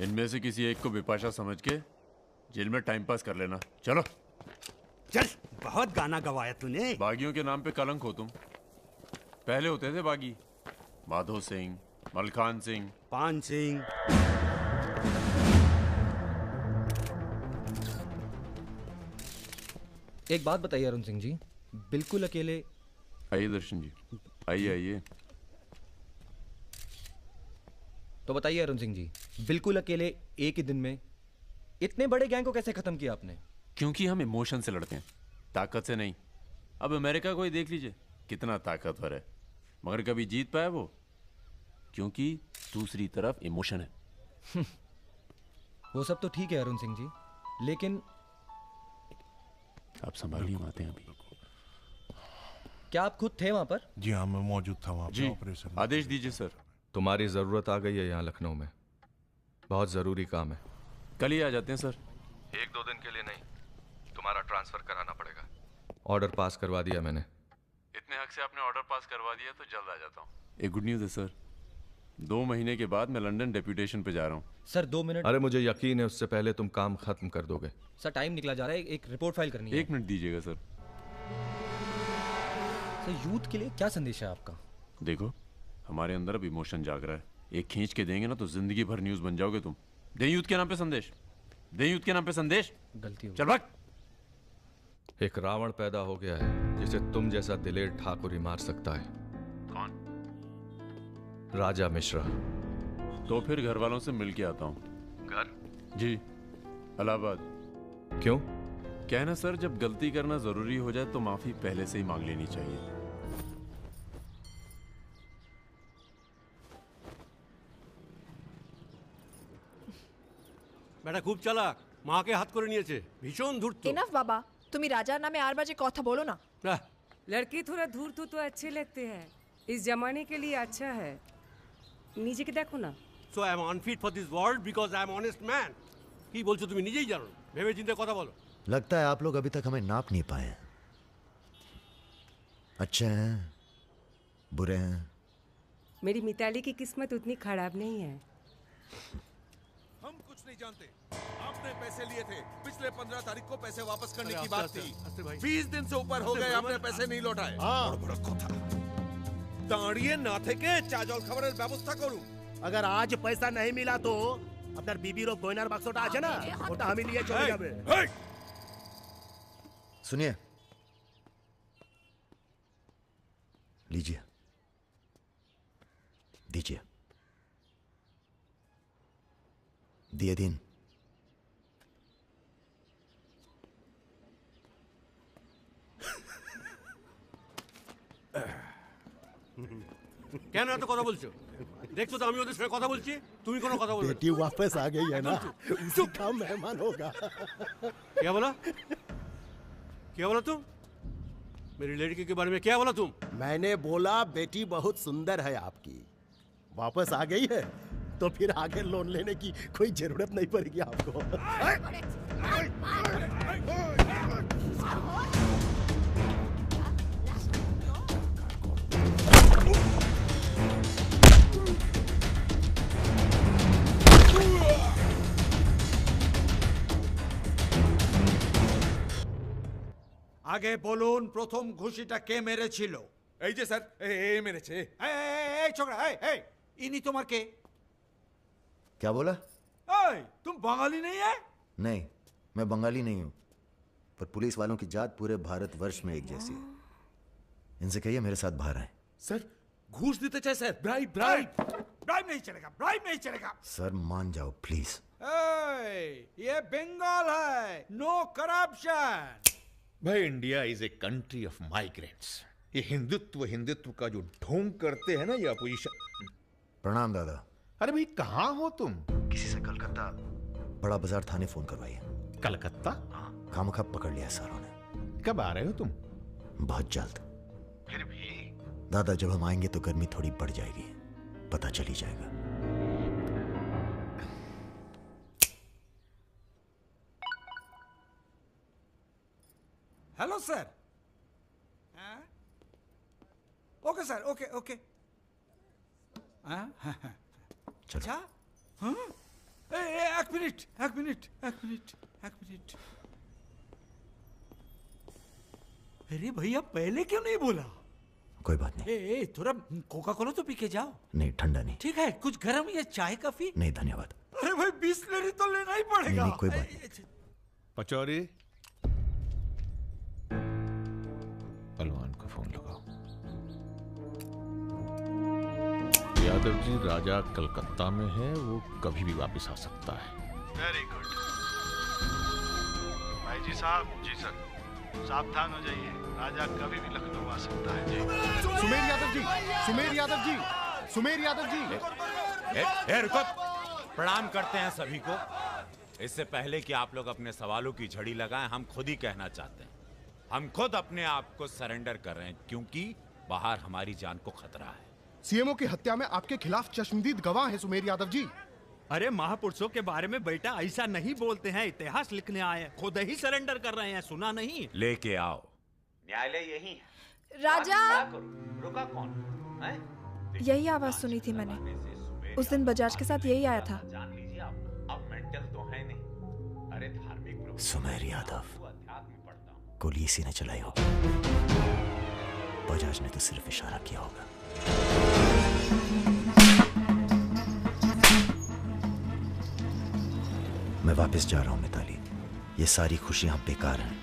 L: इनमें से किसी एक को बिपाशा समझ के जेल में टाइम पास कर लेना। चलो
Y: चल, बहुत गाना गवाया तूने।
L: बागियों के नाम पे कलंक हो तुम। पहले होते थे बागी, माधो सिंह, मलखान सिंह,
Y: पान सिंह।
E: एक बात बताइए अरुण सिंह जी, बिल्कुल अकेले।
L: आइए दर्शन जी, आइए आइए।
E: तो बताइए अरुण सिंह जी, बिल्कुल अकेले एक ही दिन में इतने बड़े गैंग को कैसे खत्म किया आपने?
L: क्योंकि हम इमोशन से लड़ते हैं, ताकत से नहीं। अब अमेरिका को ही देख लीजिए, कितना ताकतवर है, मगर कभी जीत पाया वो? क्योंकि दूसरी तरफ इमोशन है।
E: वो सब तो ठीक है अरुण सिंह जी, लेकिन
L: आप संभालिए, आते हैं अभी।
E: क्या आप खुद थे वहां पर?
J: जी हाँ, मैं मौजूद था वहां
L: जी,
J: पर ऑपरेशन।
L: आदेश दीजिए सर।
E: तुम्हारी जरूरत आ गई है यहाँ लखनऊ में, बहुत जरूरी काम है।
L: कल ही आ जाते हैं सर।
E: 1-2 दिन के लिए नहीं, तुम्हारा ट्रांसफर कराना पड़ेगा। ऑर्डर पास करवा दिया मैंने।
L: इतने हक से आपने ऑर्डर पास करवा दिया तो जल्द आ जाता हूँ। एक गुड न्यूज़ है सर, 2 महीने के बाद मैं लंदन डेप्यूटेशन पे जा रहा हूँ।
E: Sir 2 minute. अरे मुझे यकीन है उससे पहले तुम काम खत्म कर दोगे। सर टाइम निकला जा रहा है, एक रिपोर्ट फाइल करनी है।
L: 1 मिनट दीजिएगा सर।
E: सर यूथ के लिए क्या संदेश है आपका?
L: देखो, हमारे अंदर अब इमोशन जाग रहा है, एक खींच के देंगे ना तो जिंदगी भर न्यूज़ बन जाओगे तुम। दे यूथ के नाम पे संदेश, दे यूथ के नाम पे संदेश।
E: गलती हो
L: चल भाग।
E: एक रावण पैदा हो गया है जिसे तुम जैसा दिलेर ठाकुर ही मार सकता है।
L: कौन?
E: राजा मिश्रा।
L: तो फिर घर वालों से मिल के आता हूँ।
E: घर?
L: जी, इलाहाबाद।
E: क्यों?
L: क्या है ना सर, जब गलती करना जरूरी हो जाए तो माफी पहले से ही मांग लेनी चाहिए।
Y: বেটা খুব চালাক, মাকে হাত করে নিয়েছে, ভীষণ ধূর্ত।
V: इनफ बाबा, तुम्ही राजा नामे 8 बजे कथा बोलो ना।
K: लड़के थोड़ा धूर्त हो तो अच्छे लगते हैं, इस जमाने के लिए अच्छा है। नीचे के देखो ना।
Y: So I am unfit for this world because I am honest man. কি বলছো তুমি নিজেই জানো, ভেবে চিন্তে কথা বলো।
C: लगता है आप लोग अभी तक हमें नाप नहीं पाए हैं। अच्छे हैं, बुरे हैं।
K: मेरी मिताली की किस्मत उतनी खराब नहीं है।
J: हम कुछ नहीं जानते। आपने पैसे लिए थे, पिछले 15 तारीख को पैसे वापस करने की बात थी। 20 दिन से ऊपर हो गए, आपने पैसे नहीं लौटाए।
M: বড় কথা দাঁড়িয়ে না থেকে চা জল খাবারের ব্যবস্থা করুন। अगर आज पैसा नहीं मिला तो আপনার বিবির গয়নার বাক্সটা আছে না, ওটা আমি নিয়ে চলে যাবে।
C: सुनिए, लीजिए, दीजिए। दिए दिन।
Y: কেন এত কথা বলছো? দেখছো তো আমি ওদের সঙ্গে কথা বলছি, তুমি কোনো কথা বলছো?
M: बेटी वापस आ गई है ना, उसी का मेहमान होगा।
Y: क्या बोला? क्या बोला तुम? मेरी लड़की के बारे में क्या बोला तुम?
M: मैंने बोला बेटी बहुत सुंदर है आपकी, वापस आ गई है तो फिर आगे लोन लेने की कोई जरूरत नहीं पड़ेगी आपको।
T: আগে বলুন প্রথম ঘুষিটা কে মেরেছিল?
J: এই যে স্যার, এই মেরেছে।
T: এই ছোকরা, এই ইনি তোমার কে?
C: क्या बोला?
T: এই तुम बंगाली नहीं है?
C: नहीं, मैं बंगाली नहीं हूं, पर पुलिस वालों की जात पूरे भारतवर्ष में एक जैसी है। इनसे कहिए मेरे साथ बाहर आए।
J: सर घूस देते चाहे सर, ब्राइब ब्राइब
T: ब्राइब नहीं चलेगा, ब्राइब नहीं चलेगा।
C: सर मान जाओ प्लीज।
T: ये बंगाल है, नो करप्शन।
S: भाई India is a country of migrants. ये हिंदुत्व हिंदुत्व का जो ढोंग करते हैं ना ये अपोजिशन।
C: प्रणाम दादा।
S: अरे भाई कहाँ हो तुम?
C: किसी से कलकत्ता बड़ा बाजार थाने फोन करवाइए।
S: कलकत्ता?
C: खामखा पकड़ लिया सारों ने।
S: कब आ रहे हो तुम?
C: बहुत जल्द।
S: फिर भी
C: दादा जब हम आएंगे तो गर्मी थोड़ी बढ़ जाएगी, पता चल ही जाएगा।
T: Hello sir. Okay sir, okay okay. अच्छा,
O: एक मिनट। अरे भैया पहले क्यों नहीं बोला?
C: कोई बात नहीं।
O: ए, थोड़ा कोका कोला तो पी के जाओ।
C: नहीं, ठंडा नहीं।
O: ठीक है, कुछ गर्म या चाय कॉफी?
C: नहीं धन्यवाद।
O: अरे भाई बिस्लरी तो लेना ही पड़ेगा।
C: नहीं, कोई बात नहीं।
S: पचौरी, पहलवान को फोन लगाओ। यादव जी, राजा कलकत्ता में है, वो कभी भी वापस आ सकता है।
P: वेरी गुड भाई जी साहब। जी सर, सावधान हो जाइए, राजा कभी भी लखनऊ आ सकता है। जी सुमेर यादव जी, सुमेर यादव जी, सुमेर यादव जी।
B: रुको, प्रणाम करते हैं सभी को। इससे पहले कि आप लोग अपने सवालों की झड़ी लगाएं, हम खुद ही कहना चाहते हैं, हम खुद अपने आप को सरेंडर कर रहे हैं, क्योंकि बाहर हमारी जान को खतरा है।
P: सीएमओ की हत्या में आपके खिलाफ चश्मदीद गवाह है सुमेर यादव जी।
F: अरे महापुरुषों के बारे में बेटा ऐसा नहीं बोलते हैं, इतिहास लिखने आए हैं, खुद ही सरेंडर कर रहे हैं, सुना नहीं?
B: लेके आओ, न्यायालय यही है।
V: राजा,
B: रुका कौन?
V: यही आवाज सुनी थी मैंने, उस दिन बजाज के साथ यही आया था।
B: जान लीजिए आप मेंटल तो है नहीं। अरे धार्मिक
C: सुमेर यादव, गोली इसी ने चलाई होगी। बजाज ने तो सिर्फ इशारा किया होगा। मैं वापस जा रहा हूं मिताली। ये सारी खुशियां बेकार हैं,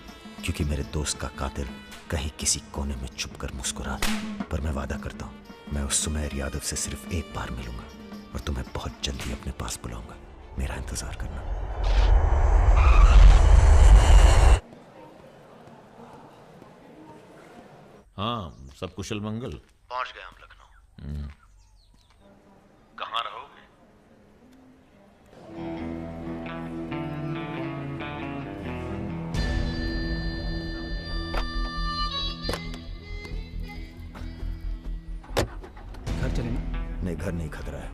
C: क्योंकि मेरे दोस्त का कातिल कहीं किसी कोने में छुपकर मुस्कुरा रहा। पर मैं वादा करता हूं, मैं उस सुमेर यादव से सिर्फ एक बार मिलूंगा और तुम्हें बहुत जल्दी अपने पास बुलाऊंगा। मेरा इंतजार करना।
S: हाँ, सब कुशल मंगल?
P: पहुंच गए हम लखनऊ। कहाँ रहोगे?
C: घर चलेंगे? नहीं, घर नहीं खतरा है।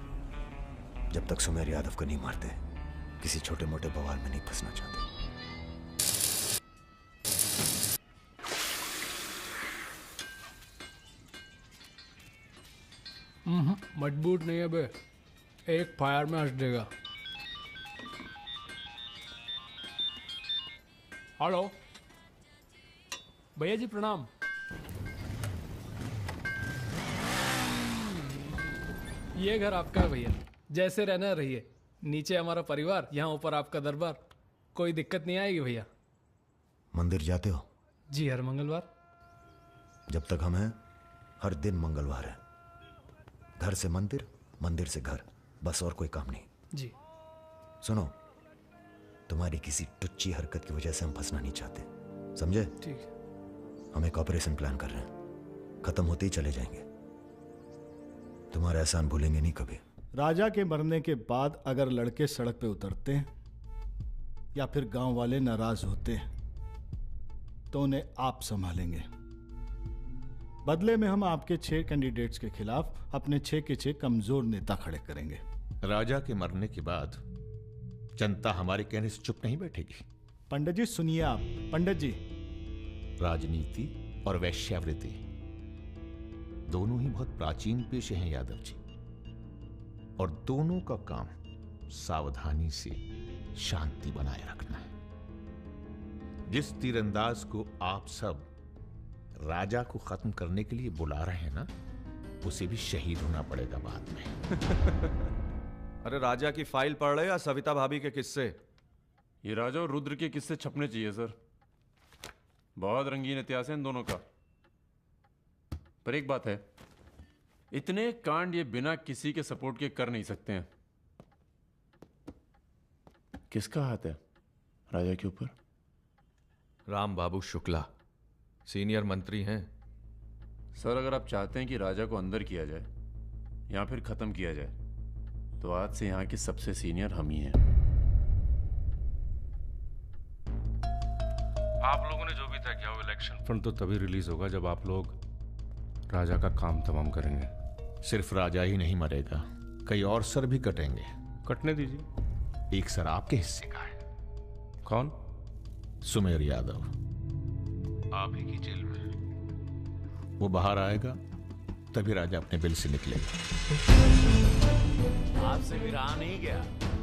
C: जब तक सुमेर यादव को नहीं मारते, किसी छोटे मोटे बवाल में नहीं फंसना चाहते।
U: मजबूत नहीं है बे, एक फायर में हंस देगा। हेलो भैया जी, प्रणाम। ये घर आपका है भैया, जैसे रहना रहिए। नीचे हमारा परिवार, यहाँ ऊपर आपका दरबार। कोई दिक्कत नहीं आएगी भैया।
C: मंदिर जाते हो?
U: जी, हर मंगलवार।
C: जब तक हम हैं, हर दिन मंगलवार है। घर से मंदिर, मंदिर से घर, बस और कोई काम नहीं।
U: जी।
C: सुनो, तुम्हारी किसी टुच्ची हरकत की वजह से हम फंसना नहीं चाहते, समझे?
U: ठीक है।
C: हम एक ऑपरेशन प्लान कर रहे हैं, खत्म होते ही चले जाएंगे। तुम्हारा एहसान भूलेंगे नहीं कभी।
P: राजा के मरने के बाद अगर लड़के सड़क पे उतरते हैं या फिर गांव वाले नाराज होते हैं, तो उन्हें आप संभालेंगे। बदले में हम आपके 6 कैंडिडेट्स के खिलाफ अपने 6 के 6 कमजोर नेता खड़े करेंगे।
S: राजा के मरने के बाद जनता हमारे कहने से चुप नहीं बैठेगी।
P: पंडित जी सुनिए आप। पंडित जी,
S: राजनीति और वैश्यावृत्ति दोनों ही बहुत प्राचीन पेशे हैं यादव जी, और दोनों का काम सावधानी से शांति बनाए रखना है। जिस तीरंदाज को आप सब राजा को खत्म करने के लिए बुला रहे हैं ना, उसे भी शहीद होना पड़ेगा बाद में।
E: अरे राजा की फाइल पढ़ रहे हो या सविता भाभी के किस्से?
L: ये राजा और रुद्र के किस्से छपने चाहिए सर। बहुत रंगीन इतिहास है इन दोनों का। पर एक बात है, इतने कांड ये बिना किसी के सपोर्ट के कर नहीं सकते हैं। किसका हाथ है राजा के ऊपर?
E: राम बाबू शुक्ला सीनियर मंत्री हैं।
L: सर, अगर आप चाहते हैं कि राजा को अंदर किया जाए या फिर खत्म किया जाए, तो आज से यहां के सबसे सीनियर हम ही हैं।
R: आप लोगों ने जो भी तय किया वो इलेक्शन
W: फंड तो तभी रिलीज होगा जब आप लोग राजा का काम तमाम करेंगे।
S: सिर्फ राजा ही नहीं मरेगा, कई और सर भी कटेंगे।
W: कटने दीजिए।
S: एक सर आपके हिस्से का है।
W: कौन?
S: सुमेर यादव,
W: आप ही की जेल में।
S: वो बाहर आएगा तभी राजा अपने बिल से निकलेगा।
B: आपसे भी रहा नहीं गया।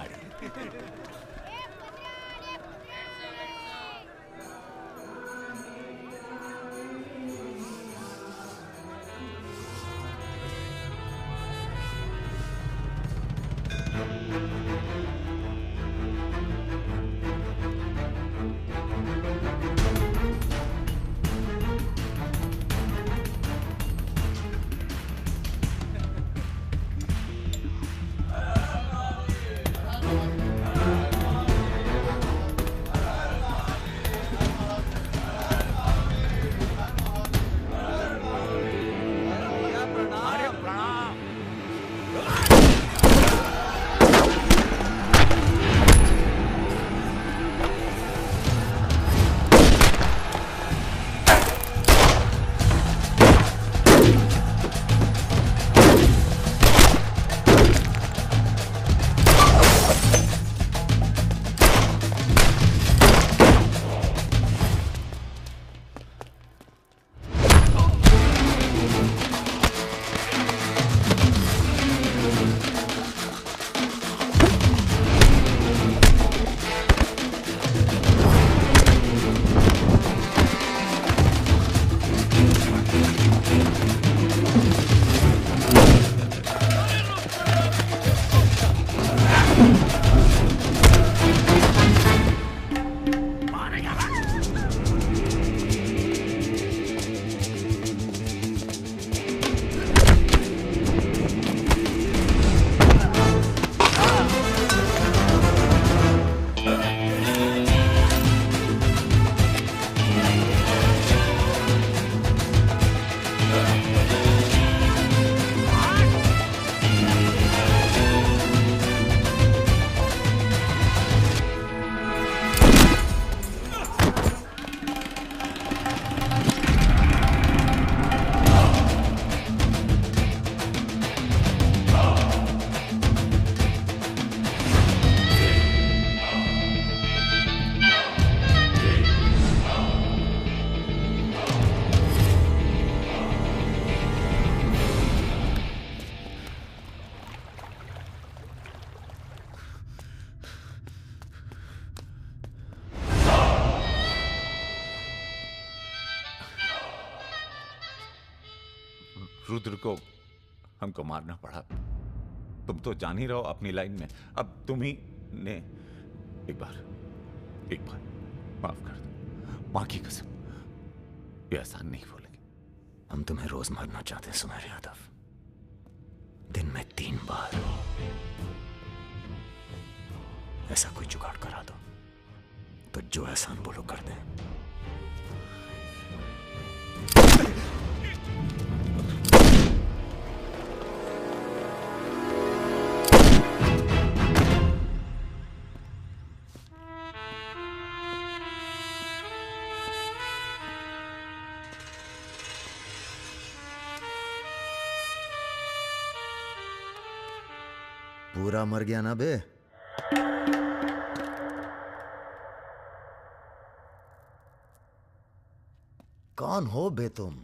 B: दाढ़ी। रुद्र को हमको मारना पड़ा। तुम तो जान ही रहो अपनी लाइन में। अब तुम ही ने एक बार माफ कर दो। मां की कसम, ये आसान नहीं बोलेंगे।
C: हम तुम्हें रोज मारना चाहते हैं सुमेर यादव, दिन में 3 बार। ऐसा कोई जुगाड़ करा दो तो जो एहसान बोलो कर दें। पूरा मर गया ना बे? कौन हो बे तुम?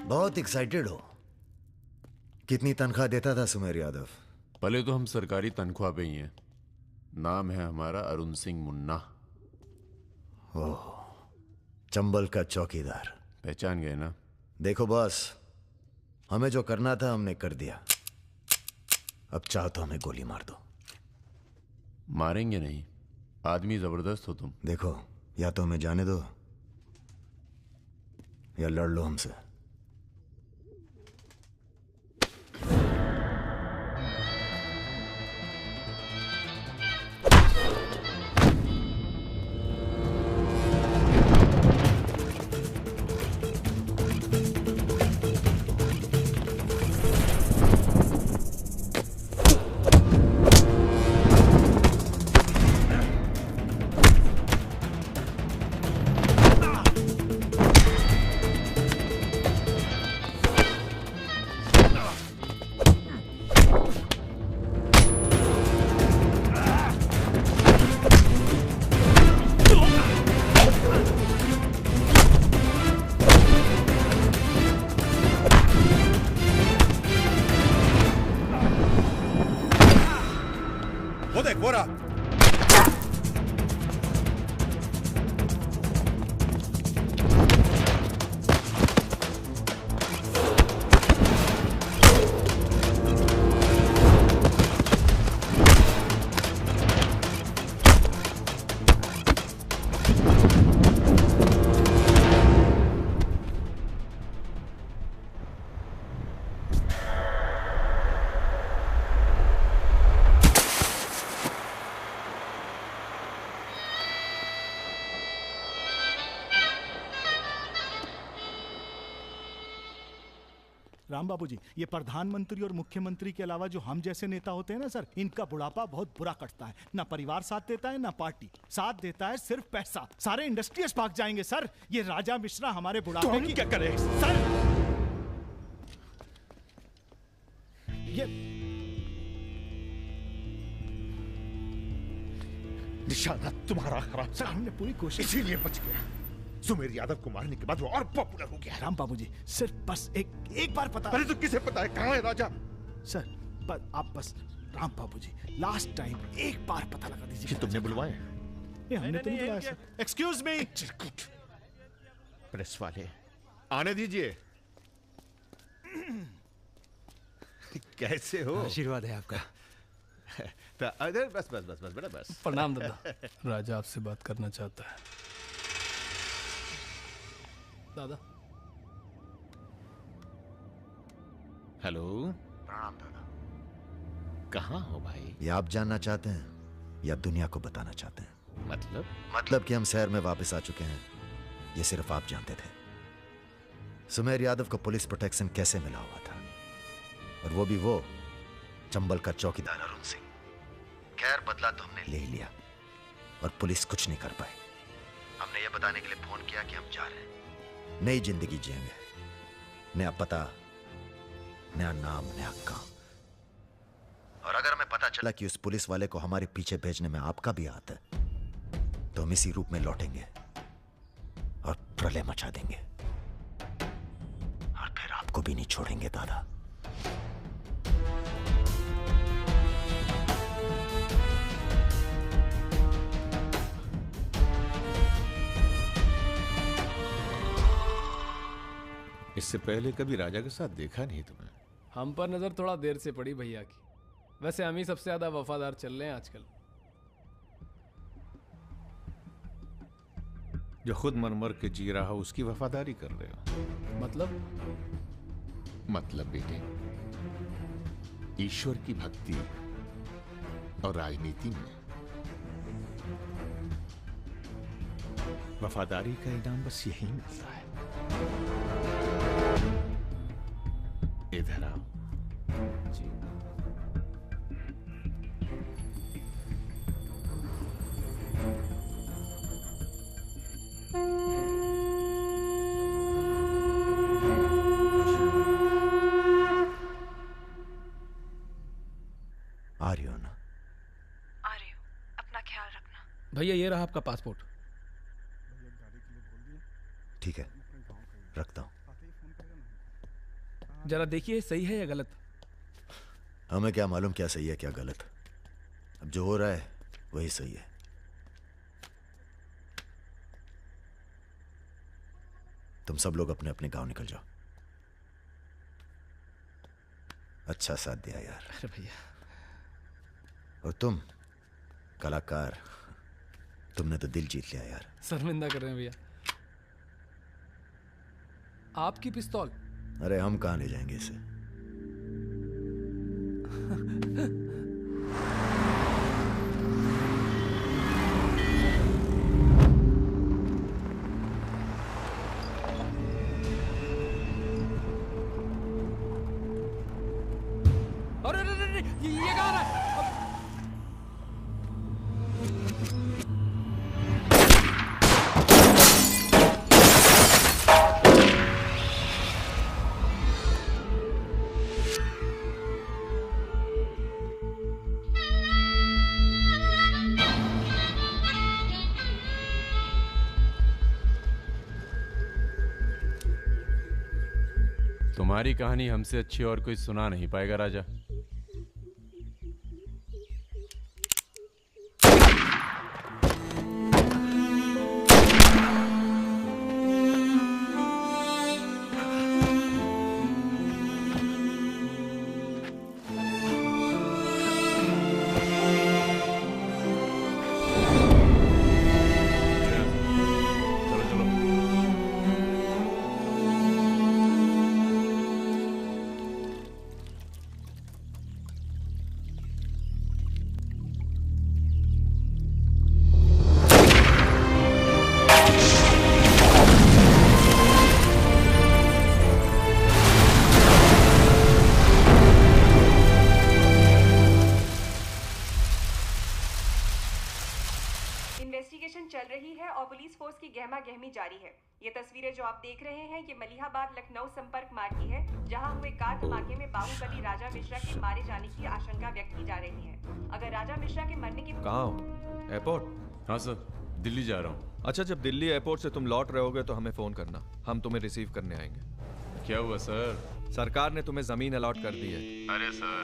C: बहुत एक्साइटेड हो। कितनी तनख्वाह देता था सुमेर यादव?
L: पहले तो हम सरकारी तनख्वाह पे ही हैं। नाम है हमारा अरुण सिंह मुन्ना।
C: ओह, चंबल का चौकीदार।
L: पहचान गए ना?
C: देखो बॉस, हमें जो करना था हमने कर दिया। अब चाहो तो हमें गोली मार दो।
L: मारेंगे नहीं, आदमी जबरदस्त हो तुम।
C: देखो, या तो हमें जाने दो या लड़ लो हमसे।
J: वो रहा।
D: राम बाबू जी, ये प्रधानमंत्री और मुख्यमंत्री के अलावा जो हम जैसे नेता होते हैं ना सर, इनका बुढ़ापा बहुत बुरा कटता है। ना परिवार साथ देता है, ना पार्टी साथ देता है, सिर्फ पैसा। सारे इंडस्ट्रियल्स भाग जाएंगे सर। ये राजा मिश्रा हमारे बुढ़ापे
P: तो हम
D: की
P: क्या करें?
D: सर? ये
S: निशाना तुम्हारा खराब
D: सर, हमने पूरी कोशिश,
S: इसीलिए बच गया। सुमेर यादव को मारने के बाद वो और पॉपुलर हो गया।
D: राम बाबू जी, सिर्फ बस एक बार पता।
S: अरे तो किसे पता है कहाँ है राजा?
D: सर आप बस राम बाबू जी, लास्ट टाइम एक बार पता लगा दीजिए।
S: कि तुमने बुलवाए?
D: ये हमने तो नहीं बुलाया सर।
A: Excuse me.
S: प्रेस वाले आने दीजिए। कैसे हो?
N: आशीर्वाद है आपका।
S: अरे बस बस बस बस बेटा बस।
U: प्रणाम दादा। राजा आपसे बात करना चाहता है। दादा।
S: हेलो।
C: प्रणाम दादा।
S: कहाँ हो भाई?
C: ये आप जानना चाहते हैं या दुनिया को बताना चाहते हैं?
S: मतलब
C: कि हम शहर में वापस आ चुके हैं, ये सिर्फ आप जानते थे। सुमेर यादव को पुलिस प्रोटेक्शन कैसे मिला हुआ था, और वो भी वो चंबल का चौकीदार अरुण सिंह। खैर, बदला तो हमने ले ही लिया और पुलिस कुछ नहीं कर पाई। हमने ये बताने के लिए फोन किया कि हम जा रहे हैं, नई जिंदगी जिएंगे, नया पता, नया नाम, नया काम। और अगर हमें पता चला कि उस पुलिस वाले को हमारे पीछे भेजने में आपका भी हाथ है, तो हम इसी रूप में लौटेंगे और प्रलय मचा देंगे, और फिर आपको भी नहीं छोड़ेंगे दादा।
S: इससे पहले कभी राजा के साथ देखा नहीं तुम्हें?
U: हम पर नजर थोड़ा देर से पड़ी भैया की। वैसे हम ही सबसे ज्यादा वफादार चल रहे हैं आजकल।
S: जो खुद मर मर के जी रहा हो उसकी वफादारी कर रहे हो। मतलब बेटे, ईश्वर की भक्ति और राजनीति में वफादारी का इनाम बस यही मिलता है। इधर आओ।
U: जी।
C: आ रही हो ना?
V: आ रही हूँ, अपना ख्याल रखना।
N: भैया ये रहा आपका पासपोर्ट।
C: ठीक है, रखता हूँ।
N: जरा देखिए सही है या गलत।
C: हमें क्या मालूम क्या सही है क्या गलत। अब जो हो रहा है वही सही है। तुम सब लोग अपने अपने गांव निकल जाओ। अच्छा साथ दिया यार।
N: अरे भैया।
C: और तुम कलाकार, तुमने तो दिल जीत लिया यार।
U: शर्मिंदा कर रहे हैं भैया। आपकी पिस्तौल।
C: अरे हम कहां ले जाएंगे इसे।
U: अरे ये कहाँ रहा है?
L: तुम्हारी कहानी हमसे अच्छी और कोई सुना नहीं पाएगा राजा।
G: चल रही है और पुलिस फोर्स की गहमा गहमी जारी है। ये तस्वीरें जो आप देख रहे हैं, ये मलिहाबाद लखनऊ संपर्क मार्ग की है, जहां हुए कार धमाके में बाहुबली राजा मिश्रा के मारे जाने की आशंका व्यक्त की जा रही है। अगर राजा मिश्रा के मरने की
E: कहाँ हो? एयरपोर्ट?
L: हाँ सर, दिल्ली जा रहा हूँ।
E: अच्छा, जब दिल्ली एयरपोर्ट से तुम लौट रहे होगे तो हमें फोन करना, हम तुम्हें रिसीव करने आएंगे।
L: क्या हुआ सर?
E: सरकार ने तुम्हें जमीन अलॉट कर दी है।
L: अरे सर,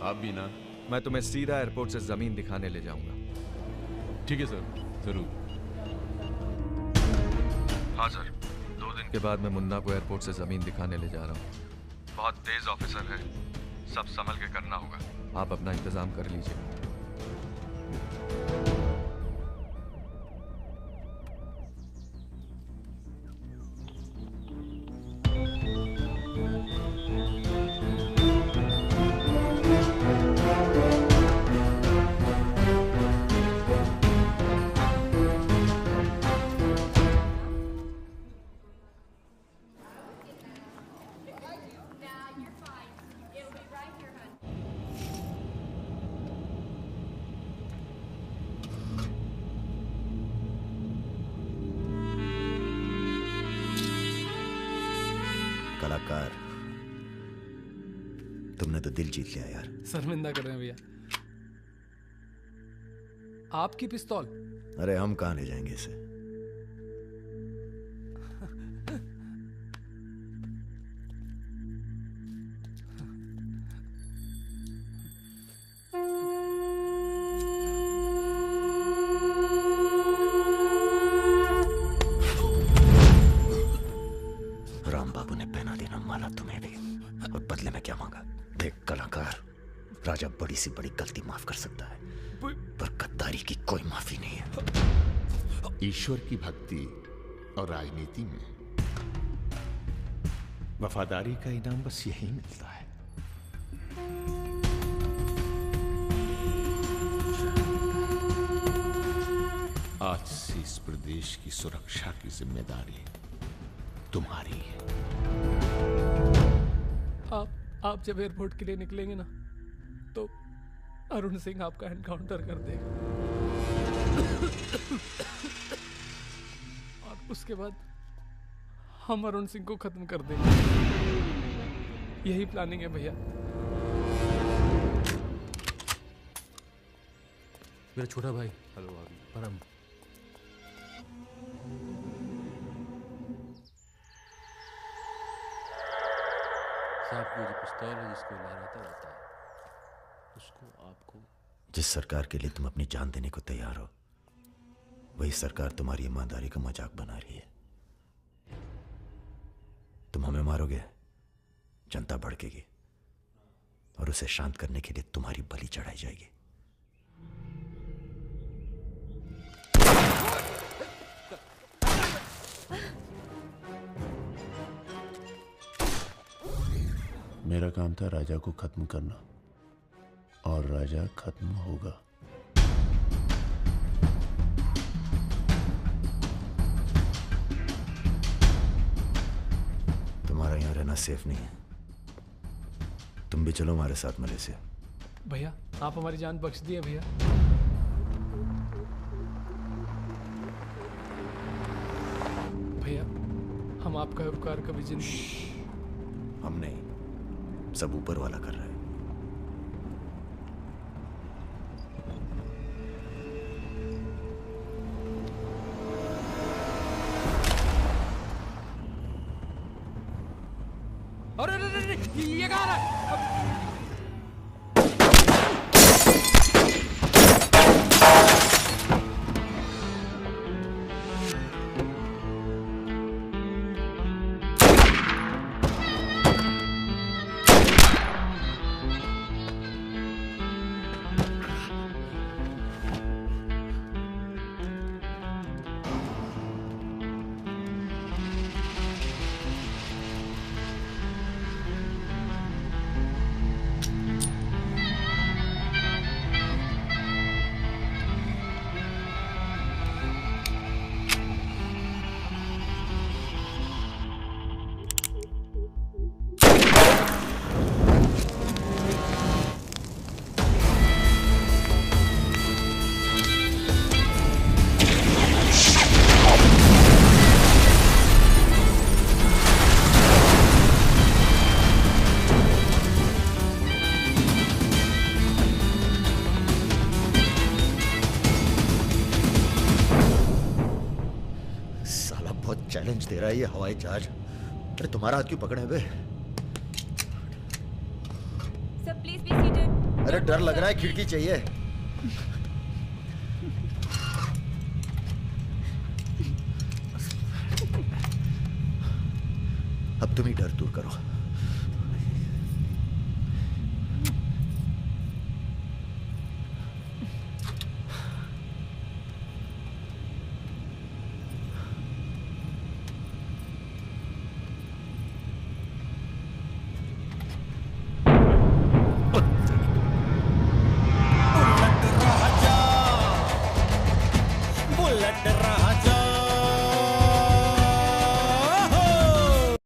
L: आप भी ना।
E: मैं तुम्हें सीधा एयरपोर्ट से जमीन दिखाने ले जाऊंगा।
L: ठीक है सर, जरूर।
E: हाँ सर, 2 दिन के बाद मैं मुन्ना को एयरपोर्ट से जमीन दिखाने ले जा रहा हूँ। बहुत तेज ऑफिसर है, सब संभल के करना होगा। आप अपना इंतजाम कर लीजिए।
C: कलाकार, तुमने तो दिल जीत लिया यार।
U: शर्मिंदा कर रहे हैं भैया। आपकी पिस्तौल?
C: अरे हम कहाँ ले जाएंगे इसे? राम बाबू ने पहना देना माला तुम्हें भी, और बदले में क्या मांगा? देख कलाकार, राजा बड़ी सी बड़ी गलती माफ कर सकता है, पर गद्दारी की कोई माफी नहीं है।
S: ईश्वर की भक्ति और राजनीति में वफादारी का इनाम बस यही मिलता है। आज से इस प्रदेश की सुरक्षा की जिम्मेदारी तुम्हारी है।
U: आप जब एयरपोर्ट के लिए निकलेंगे ना, तो अरुण सिंह आपका एनकाउंटर कर देगा, और उसके बाद हम अरुण सिंह को खत्म कर देंगे। यही प्लानिंग है भैया।
O: मेरा छोटा भाई। हेलो भाभी। परम। साहब को जो पिस्तौल है जिसको लहराता रहता है, उसको आपको।
C: जिस सरकार के लिए तुम अपनी जान देने को तैयार हो, वही सरकार तुम्हारी ईमानदारी का मजाक बना रही है। तुम हमें मारोगे, जनता भड़केगी, और उसे शांत करने के लिए तुम्हारी बलि चढ़ाई जाएगी।
L: मेरा काम था राजा को खत्म करना, और राजा खत्म होगा।
C: तुम्हारा यहाँ रहना सेफ नहीं है, तुम भी चलो हमारे साथ मलेशिया।
U: भैया आप हमारी जान बख्श दिए भैया। भैया हम आपका उपकार कभी जिंदगी।
C: हम नहीं, सब ऊपर वाला कर रहा है।
U: अरे ये कहाँ रहा है?
C: चैलेंज दे रहा है ये हवाई जहाज। अरे तुम्हारा हाथ क्यों पकड़े बे?
H: Sir please be seated.
C: अरे डर लग रहा है, खिड़की चाहिए। अब तुम ही डर दूर करो।